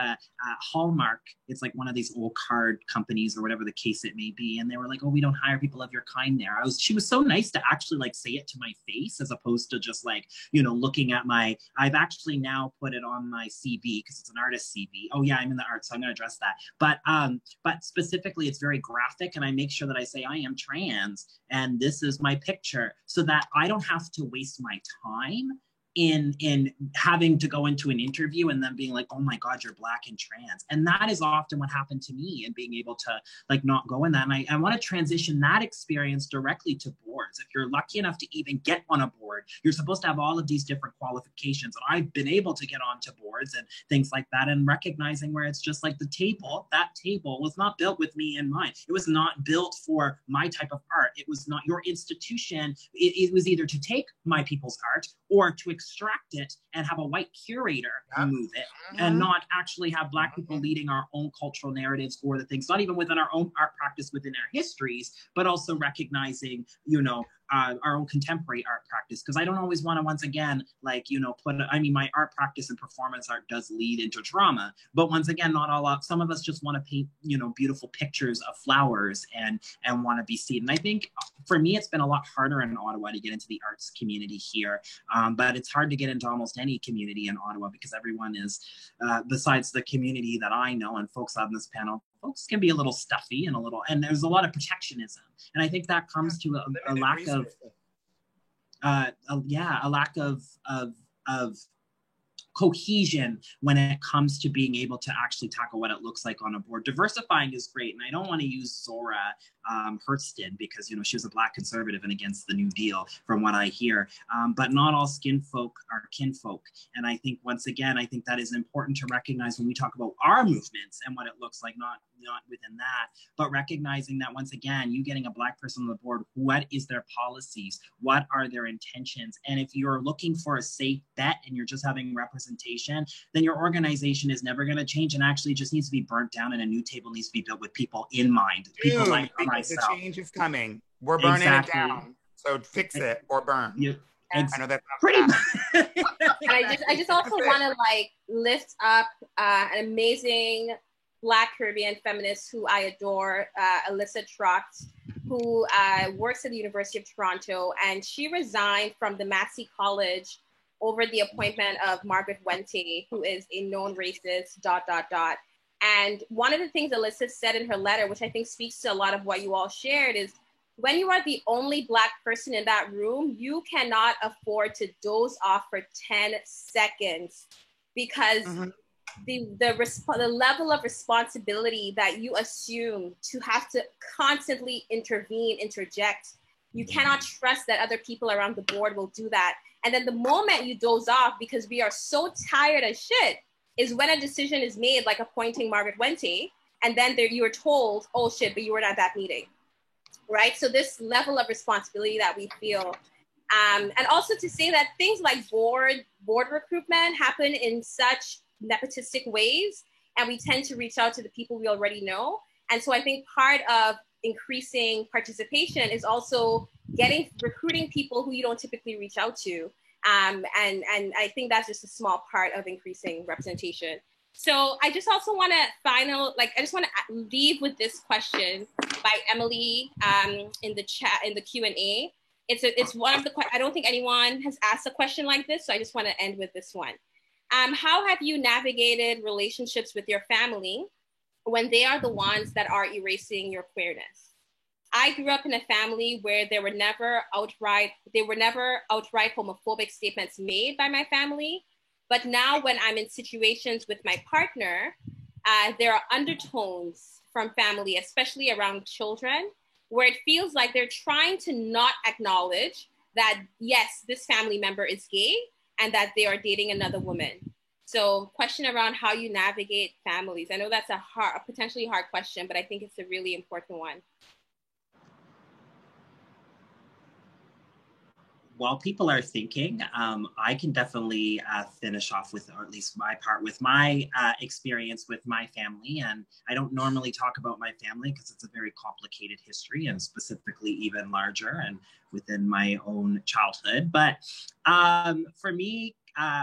Hallmark. It's like one of these old card companies or whatever the case it may be. And they were like, oh, we don't hire people of your kind there. She was so nice to actually like say it to my face, as opposed to just like, you know, looking at I've actually now put it on my CV because it's an artist CV. Oh yeah, I'm in the arts, so I'm going to address that. But specifically, it's very graphic, and I make sure that I say I am trans, and this is my picture, so that I don't have to waste my time in having to go into an interview and then being like, oh my God, you're Black and trans. And that is often what happened to me, and being able to like not go in that. And I want to transition that experience directly to boards. If you're lucky enough to even get on a board, you're supposed to have all of these different qualifications. And I've been able to get onto boards and things like that, and recognizing where it's just like that table was not built with me in mind. It was not built for my type of art. It was not your institution. It was either to take my people's art or to extract it and have a white curator move it, and not actually have Black people leading our own cultural narratives or the things, not even within our own art practice, within our histories, but also recognizing, you know, our own contemporary art practice. Because I don't always want to, once again, like, you know, my art practice and performance art does lead into drama, but once again, not all of, some of us just want to paint, you know, beautiful pictures of flowers and want to be seen. And I think for me, it's been a lot harder in Ottawa to get into the arts community here, but it's hard to get into almost any community in Ottawa, because everyone is, besides the community that I know and folks on this panel, folks can be a little stuffy and there's a lot of protectionism. And I think that comes to a lack of, a lack of cohesion when it comes to being able to actually tackle what it looks like on a board. Diversifying is great. And I don't want to use Zora Hurston, because, you know, she was a Black conservative and against the New Deal, from what I hear. But not all skin folk are kinfolk. And I think, once again, I think that is important to recognize when we talk about our movements and what it looks like, not within that, but recognizing that, once again, you getting a Black person on the board, what is their policies? What are their intentions? And if you're looking for a safe bet and you're just having representation, then your organization is never going to change, and actually just needs to be burnt down, and a new table needs to be built with people in mind. People like myself. The change is coming. We're burning it down. So fix it or burn. Yeah. I know that's pretty much. I just also want to like lift up an amazing Black Caribbean feminist who I adore, Alyssa Trox, who works at the University of Toronto, and she resigned from the Massey College over the appointment of Margaret Wente, who is a known racist, ... And one of the things Alyssa said in her letter, which I think speaks to a lot of what you all shared, is when you are the only Black person in that room, you cannot afford to doze off for 10 seconds, because the level of responsibility that you assume to have to constantly intervene, interject, you cannot trust that other people around the board will do that. And then the moment you doze off, because we are so tired as shit, is when a decision is made, like appointing Margaret Wente, and then you are told, oh shit, but you were at that meeting, right? So this level of responsibility that we feel, and also to say that things like board recruitment happen in such nepotistic ways, and we tend to reach out to the people we already know. And so I think part of increasing participation is also recruiting people who you don't typically reach out to. And I think that's just a small part of increasing representation. So I just also want to leave with this question by Emily in the chat, in the Q&A. It's one of the, I don't think anyone has asked a question like this, so I just want to end with this one. How have you navigated relationships with your family when they are the ones that are erasing your queerness? I grew up in a family where there were never outright homophobic statements made by my family. But now when I'm in situations with my partner, there are undertones from family, especially around children. where it feels like they're trying to not acknowledge that, yes, this family member is gay and that they are dating another woman. So question around how you navigate families. I know that's a potentially hard question, but I think it's a really important one. While people are thinking, I can definitely finish off with, or at least my part, with my experience with my family. And I don't normally talk about my family because it's a very complicated history, and specifically even larger and within my own childhood. But for me,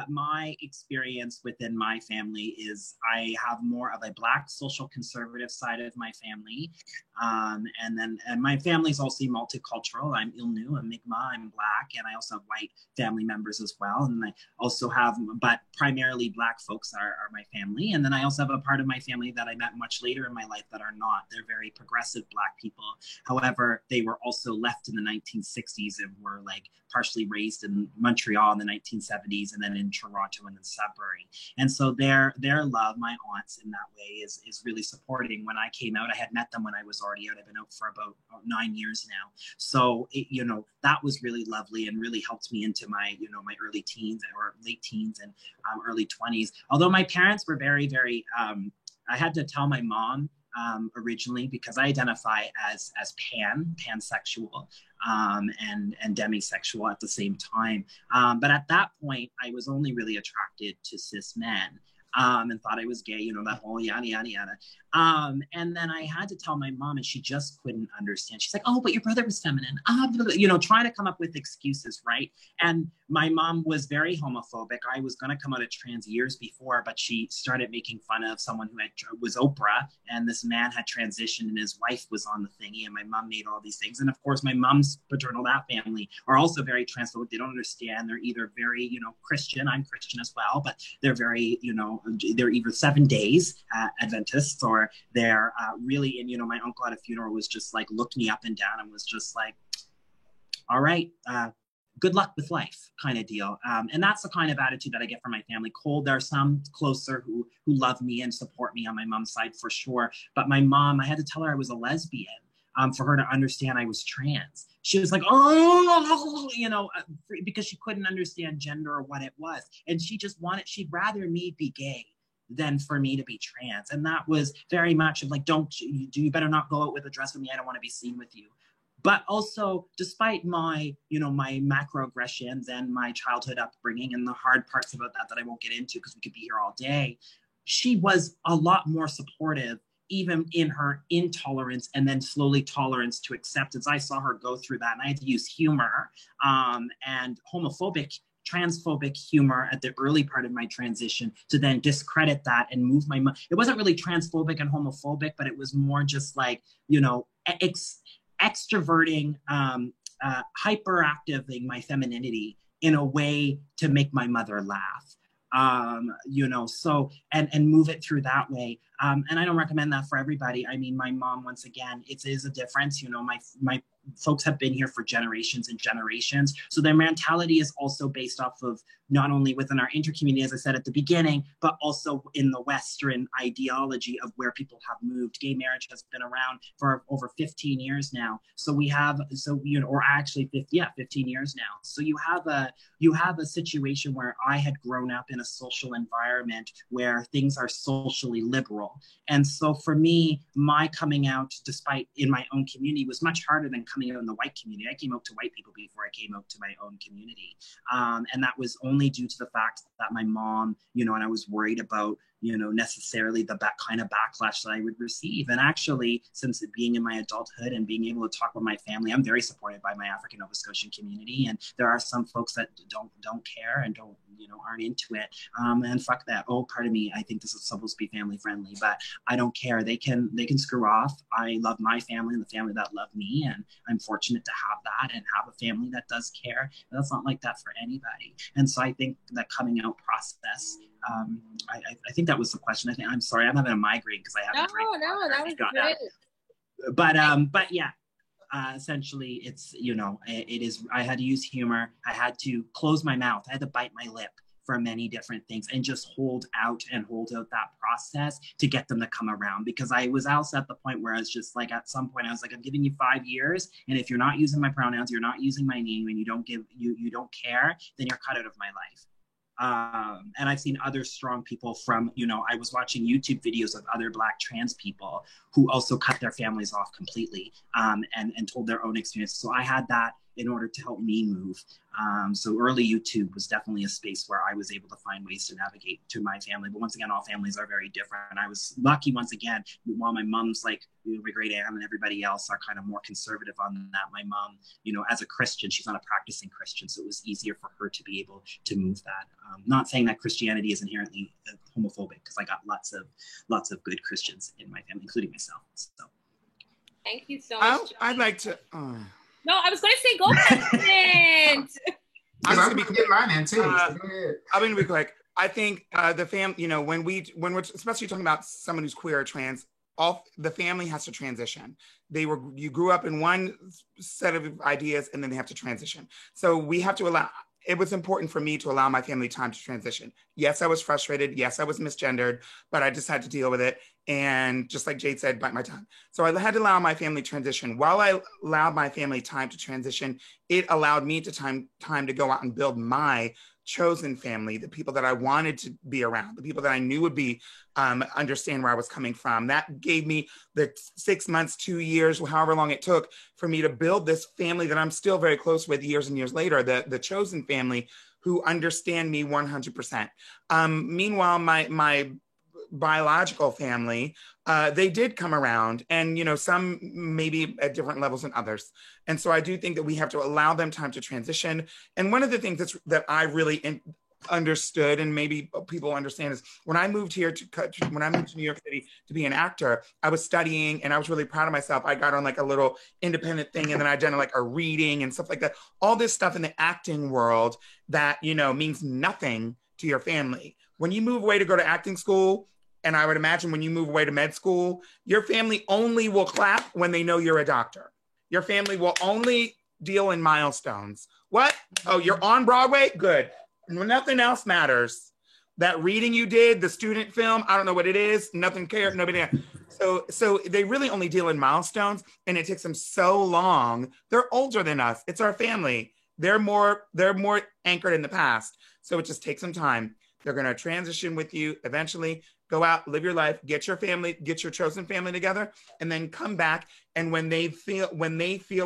my experience within my family is I have more of a Black social conservative side of my family. And my family is also multicultural. I'm Ilnu, I'm Mi'kmaq, I'm Black, and I also have white family members as well. And I also have, but primarily Black folks are my family. And then I also have a part of my family that I met much later in my life that are not. They're very progressive Black people. However, they were also left in the 1960s and were like partially raised in Montreal in the 1970s, and then in Toronto and in Sudbury. And so their love, my aunts in that way, is really supporting. When I came out, I had met them when I was already out. I've been out for about 9 years now. So, that was really lovely and really helped me into my, my early teens or late teens and early 20s. Although my parents were very, very, I had to tell my mom originally, because I identify as pansexual and demisexual at the same time. But at that point, I was only really attracted to cis men. And thought I was gay, that whole yada, yada, yada. And then I had to tell my mom, and she just couldn't understand. She's like, oh, but your brother was feminine, trying to come up with excuses, right? And my mom was very homophobic. I was going to come out as trans years before, but she started making fun of someone who was Oprah, and this man had transitioned and his wife was on the thingy, and my mom made all these things. And of course, my mom's paternal family are also very transphobic. They don't understand. They're either very, Christian. I'm Christian as well, but they're very, they're either 7 days Adventists, or they're really, and my uncle at a funeral was just like, looked me up and down and was just like, all right, good luck with life kind of deal. And that's the kind of attitude that I get from my family. Cold, there are some closer who love me and support me on my mom's side for sure. But my mom, I had to tell her I was a lesbian for her to understand I was trans. She was like, oh, because she couldn't understand gender or what it was. And she'd rather me be gay than for me to be trans. And that was very much of like, you better not go out with a dress with me. I don't want to be seen with you. But also, despite my, my macroaggressions and my childhood upbringing and the hard parts about that I won't get into because we could be here all day, she was a lot more supportive, even in her intolerance and then slowly tolerance to acceptance. I saw her go through that, and I had to use humor and transphobic humor at the early part of my transition to then discredit that and move my mind. It wasn't really transphobic and homophobic, but it was more just like, extroverting, hyperactivating my femininity in a way to make my mother laugh. So, and move it through that way. And I don't recommend that for everybody. I mean, my mom, once again, it is a difference. My folks have been here for generations and generations. So their mentality is also based off of not only within our intercommunity, as I said at the beginning, but also in the Western ideology of where people have moved. Gay marriage has been around for over 15 years now. So we have, 15 years now. So you have a situation where I had grown up in a social environment where things are socially liberal. And so for me, my coming out, despite in my own community, was much harder than coming out in the white community. I came out to white people before I came out to my own community. And that was only due to the fact that my mom, and I was worried about, necessarily the kind of backlash that I would receive. And actually, since being in my adulthood and being able to talk with my family, I'm very supported by my African Nova Scotian community. And there are some folks that don't care and aren't into it. And fuck that. Oh, pardon me. I think this is supposed to be family friendly, but I don't care. They can screw off. I love my family and the family that love me. And I'm fortunate to have that and have a family that does care. But that's not like that for anybody. And so I think that coming out process, I think that was the question. I'm sorry, I'm having a migraine because I haven't drank water. No, that was great. But yeah, essentially it's, it is, I had to use humor. I had to close my mouth. I had to bite my lip for many different things, and just hold out that process to get them to come around. Because I was also at the point where I was just like, at some point I was like, I'm giving you 5 years, and if you're not using my pronouns, you're not using my name, and you don't care, then you're cut out of my life. And I've seen other strong people from, I was watching YouTube videos of other Black trans people who also cut their families off completely, and told their own experience. So I had that in order to help me move. So early YouTube was definitely a space where I was able to find ways to navigate to my family. But once again, all families are very different. And I was lucky, once again, while my mom's like, my great aunt and everybody else are kind of more conservative on that. My mom, as a Christian, she's not a practicing Christian. So it was easier for her to be able to move that. Not saying that Christianity is inherently homophobic, because I got lots of good Christians in my family, including myself. So. Thank you so much. I'd like to... No, I was going to say go Peppermint. I'm going to get mine in too. I'm going to be quick. I think the family, when we're especially talking about someone who's queer or trans, the family has to transition. You grew up in one set of ideas, and then they have to transition. So we have to it was important for me to allow my family time to transition. Yes, I was frustrated. Yes, I was misgendered, but I just had to deal with it. And just like Jade said, bite my tongue. So I had to allow my family transition. While I allowed my family time to transition, it allowed me time to go out and build my chosen family, the people that I wanted to be around, the people that I knew would be understand where I was coming from. That gave me the 6 months, 2 years, however long it took for me to build this family that I'm still very close with years and years later, the chosen family who understand me 100%. Meanwhile, my biological family, they did come around, and some maybe at different levels than others. And so I do think that we have to allow them time to transition. And one of the things that I really understood, and maybe people understand, is when I moved here when I moved to New York City to be an actor, I was studying and I was really proud of myself. I got on like a little independent thing, and then I done like a reading and stuff like that. All this stuff in the acting world that, means nothing to your family. When you move away to go to acting school, and I would imagine when you move away to med school, your family only will clap when they know you're a doctor. Your family will only deal in milestones. What? Oh, you're on Broadway? Good. Nothing else matters. That reading you did, the student film, I don't know what it is. Nothing cares. Nobody. So they really only deal in milestones, and it takes them so long. They're older than us. It's our family. They're more anchored in the past. So it just takes some time. They're going to transition with you eventually. Go out, live your life, get your chosen family together, and then come back. And when they feel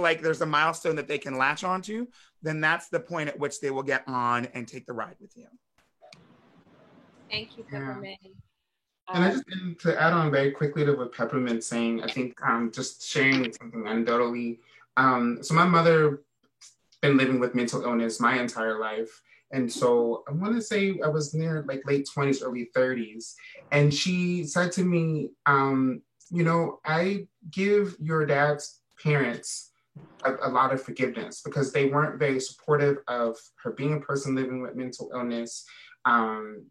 like there's a milestone that they can latch onto, then that's the point at which they will get on and take the ride with you. Thank you, Peppermint. Yeah. And I just to add on very quickly to what Peppermint's saying, I think just sharing something anecdotally. So my mother been living with mental illness my entire life. And so I want to say I was near like late 20s, early 30s. And she said to me, I give your dad's parents a lot of forgiveness because they weren't very supportive of her being a person living with mental illness.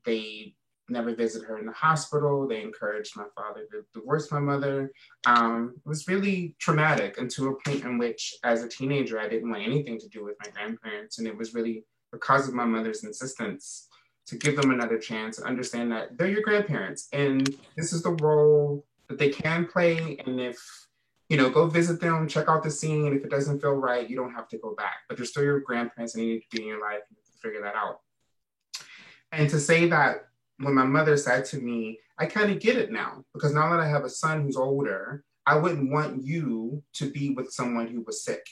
They never visited her in the hospital. They encouraged my father to divorce my mother. It was really traumatic, and to a point in which as a teenager, I didn't want anything to do with my grandparents. And it was really because of my mother's insistence to give them another chance and understand that they're your grandparents and this is the role that they can play. And if, go visit them, check out the scene. If it doesn't feel right, you don't have to go back, but they're still your grandparents and they need to be in your life and you have to figure that out. And to say that when my mother said to me, I kind of get it now, because now that I have a son who's older, I wouldn't want you to be with someone who was sick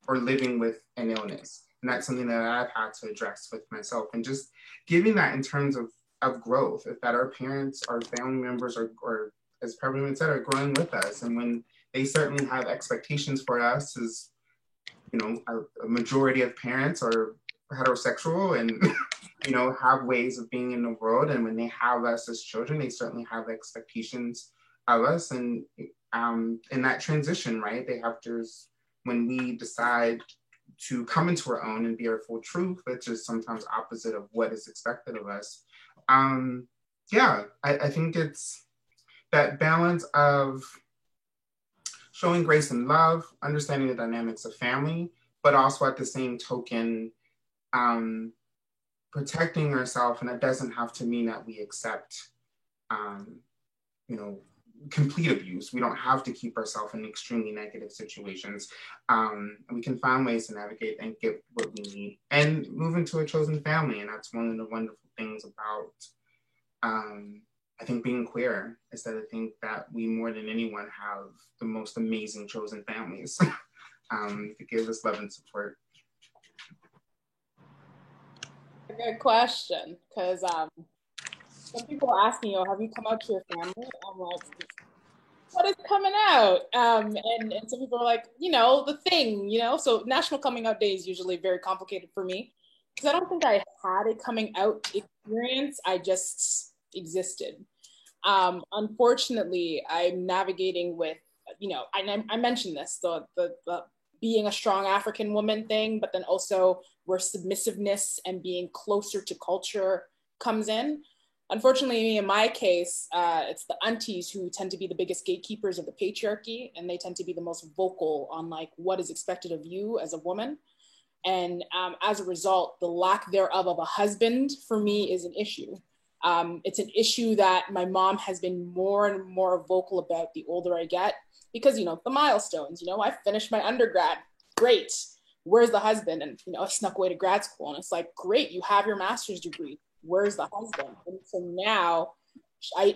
or living with an illness. And that's something that I've had to address with myself. And just giving that in terms of growth, if that our parents, our family members, or as Peppermint said, are growing with us. And when they certainly have expectations for us as, a majority of parents are heterosexual and, have ways of being in the world. And when they have us as children, they certainly have expectations of us. And in that transition, right, when we decide to come into our own and be our full truth, which is sometimes opposite of what is expected of us. I think it's that balance of showing grace and love, understanding the dynamics of family, but also at the same token, protecting ourselves, and it doesn't have to mean that we accept, you know, complete abuse. We don't have to keep ourselves in extremely negative situations. We can find ways to navigate and get what we need and move into a chosen family. And that's one of the wonderful things about, I think, being queer, is that I think that we more than anyone have the most amazing chosen families to give us love and support. Good question, because some people ask me, "Oh, have you come out to your family?" I'm like, "What is coming out?" And some people are like, "You know, the thing, you know." So National Coming Out Day is usually very complicated for me because I don't think I had a coming out experience. I just existed. Unfortunately, I'm navigating with, you know, I mentioned this, the being a strong African woman thing, but then also where submissiveness and being closer to culture comes in. Unfortunately, in my case, it's the aunties who tend to be the biggest gatekeepers of the patriarchy, and they tend to be the most vocal on like what is expected of you as a woman. And as a result, the lack thereof of a husband for me is an issue. It's an issue that my mom has been more and more vocal about the older I get, because, you know, the milestones, you know, I finished my undergrad, great. Where's the husband? And, you know, I snuck away to grad school, and it's like, great, you have your master's degree. Where's the husband? And so now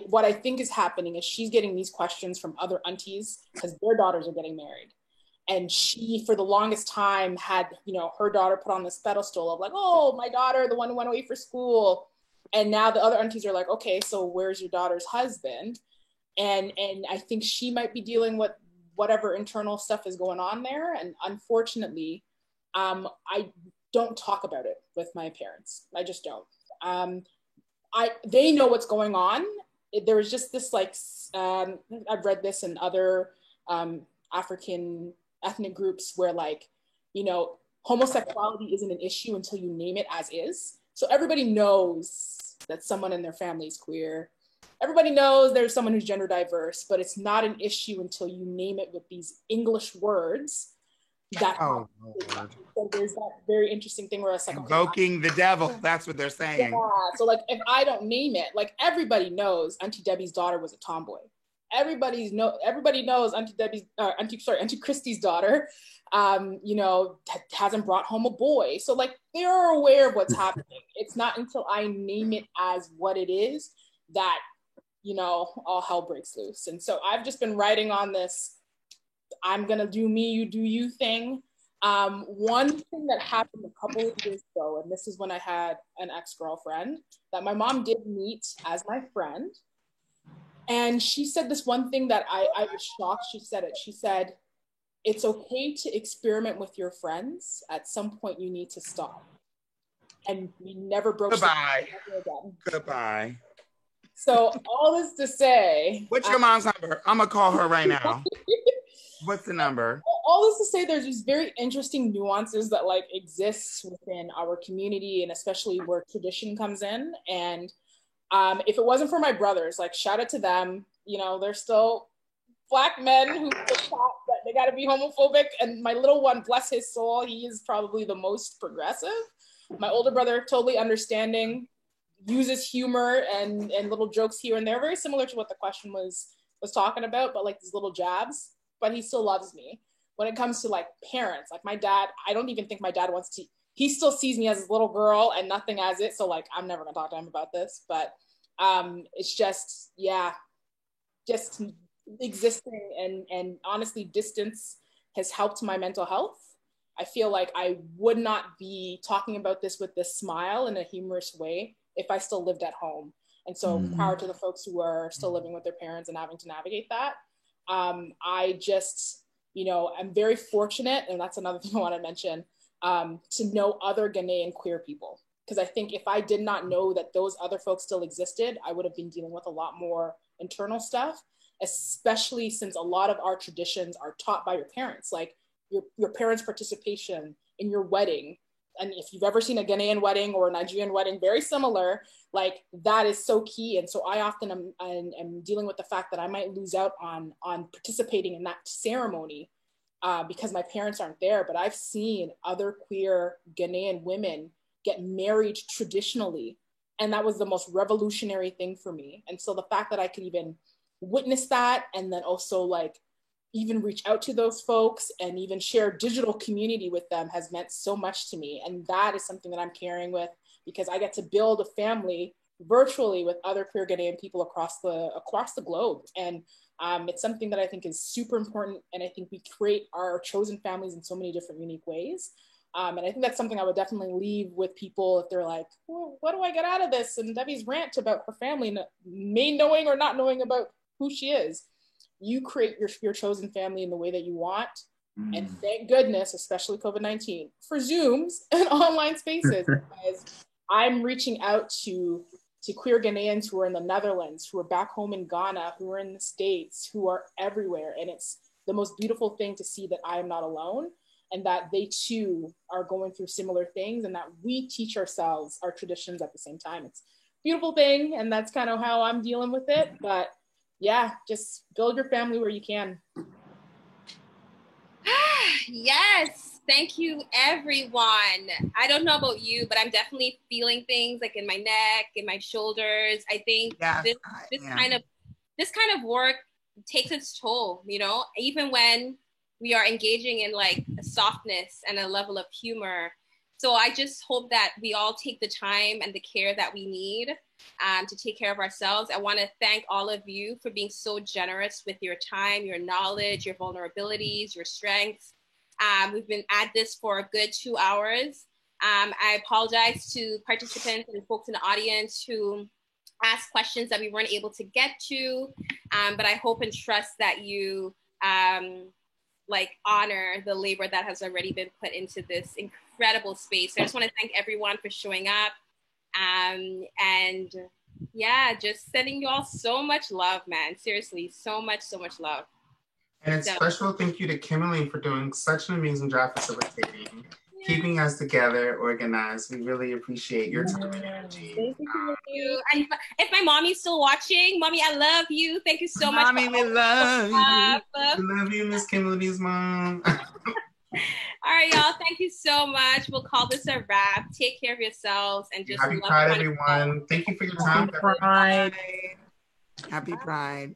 what I think is happening is she's getting these questions from other aunties because their daughters are getting married. And she, for the longest time, had, you know, her daughter put on this pedestal of like, oh, my daughter, the one who went away for school. And now the other aunties are like, okay, so where's your daughter's husband? And I think she might be dealing with whatever internal stuff is going on there. And unfortunately, I don't talk about it with my parents. I just don't. They know what's going on. There was just this like, I've read this in other African ethnic groups where, like, you know, homosexuality isn't an issue until you name it as is. So everybody knows that someone in their family is queer. Everybody knows there's someone who's gender diverse, but it's not an issue until you name it with these English words. That so there's that very interesting thing where it's like, invoking the devil. That's what they're saying. Yeah. So like, if I don't name it, like everybody knows Auntie Debbie's daughter was a tomboy. Everybody knows Auntie Christie's daughter, you know, hasn't brought home a boy. So like, they're aware of what's happening. It's not until I name it as what it is that, you know, all hell breaks loose. And so I've just been writing on this, I'm gonna do me, you do you thing. One thing that happened a couple of years ago, and this is when I had an ex-girlfriend that my mom did meet as my friend. And she said this one thing that I was shocked. She said it. She said, it's okay to experiment with your friends. At some point, you need to stop. And we never broke. Goodbye. Goodbye. So all this to say. What's your mom's number? I'm going to call her right now. What's the number? All this to say, there's these very interesting nuances that like exist within our community, and especially where tradition comes in. And if it wasn't for my brothers, like, shout out to them, you know, they're still Black men who thought that they got to be homophobic. And my little one, bless his soul, he is probably the most progressive. My older brother, totally understanding, uses humor and little jokes here and there, very similar to what the question was talking about, but like these little jabs. But he still loves me. When it comes to like parents, like my dad, I don't even think my dad wants to, he still sees me as his little girl and nothing as it. So like, I'm never gonna talk to him about this, but it's just, yeah, just existing and honestly, distance has helped my mental health. I feel like I would not be talking about this with this smile in a humorous way if I still lived at home. And so power to the folks who are still living with their parents and having to navigate that. I just, you know, I'm very fortunate, and that's another thing I want to mention, to know other Ghanaian queer people. Because I think if I did not know that those other folks still existed, I would have been dealing with a lot more internal stuff, especially since a lot of our traditions are taught by your parents, like your parents' participation in your wedding. And if you've ever seen a Ghanaian wedding or a Nigerian wedding, very similar, like that is so key. And so I often am dealing with the fact that I might lose out on participating in that ceremony because my parents aren't there. But I've seen other queer Ghanaian women get married traditionally. And that was the most revolutionary thing for me. And so the fact that I could even witness that, and then also like even reach out to those folks and even share digital community with them has meant so much to me. And that is something that I'm carrying with, because I get to build a family virtually with other queer Ghanaian people across the globe. And it's something that I think is super important. And I think we create our chosen families in so many different unique ways. And I think that's something I would definitely leave with people if they're like, well, what do I get out of this? And Debbie's rant about her family, may knowing or not knowing about who she is. You create your chosen family in the way that you want. And thank goodness, especially COVID-19, for Zooms and online spaces. Because I'm reaching out to queer Ghanaians who are in the Netherlands, who are back home in Ghana, who are in the States, who are everywhere. And it's the most beautiful thing to see that I am not alone, and that they too are going through similar things, and that we teach ourselves our traditions at the same time. It's a beautiful thing, and that's kind of how I'm dealing with it. But yeah, just build your family where you can. Yes, thank you, everyone. I don't know about you, but I'm definitely feeling things like in my neck, in my shoulders. I think this kind of work takes its toll, you know, even when we are engaging in like a softness and a level of humor. So I just hope that we all take the time and the care that we need to take care of ourselves. I want to thank all of you for being so generous with your time, your knowledge, your vulnerabilities, your strengths. We've been at this for a good 2 hours. I apologize to participants and folks in the audience who asked questions that we weren't able to get to, but I hope and trust that you honor the labor that has already been put into this incredible space. So I just want to thank everyone for showing up. And yeah, just sending you all so much love, man. Seriously, so much love. And a special thank you to Kimberly for doing such an amazing job facilitating, keeping us together, organized. We really appreciate your time and energy. Thank you. And if my mommy's still watching, mommy, I love you. Thank you so much. Mommy, we love you. We love you, Miss Kimberly's mom. All right, y'all. Thank you so much. We'll call this a wrap. Take care of yourselves and just Happy Pride, everyone. Thank you for your time. Happy Pride. Happy Pride.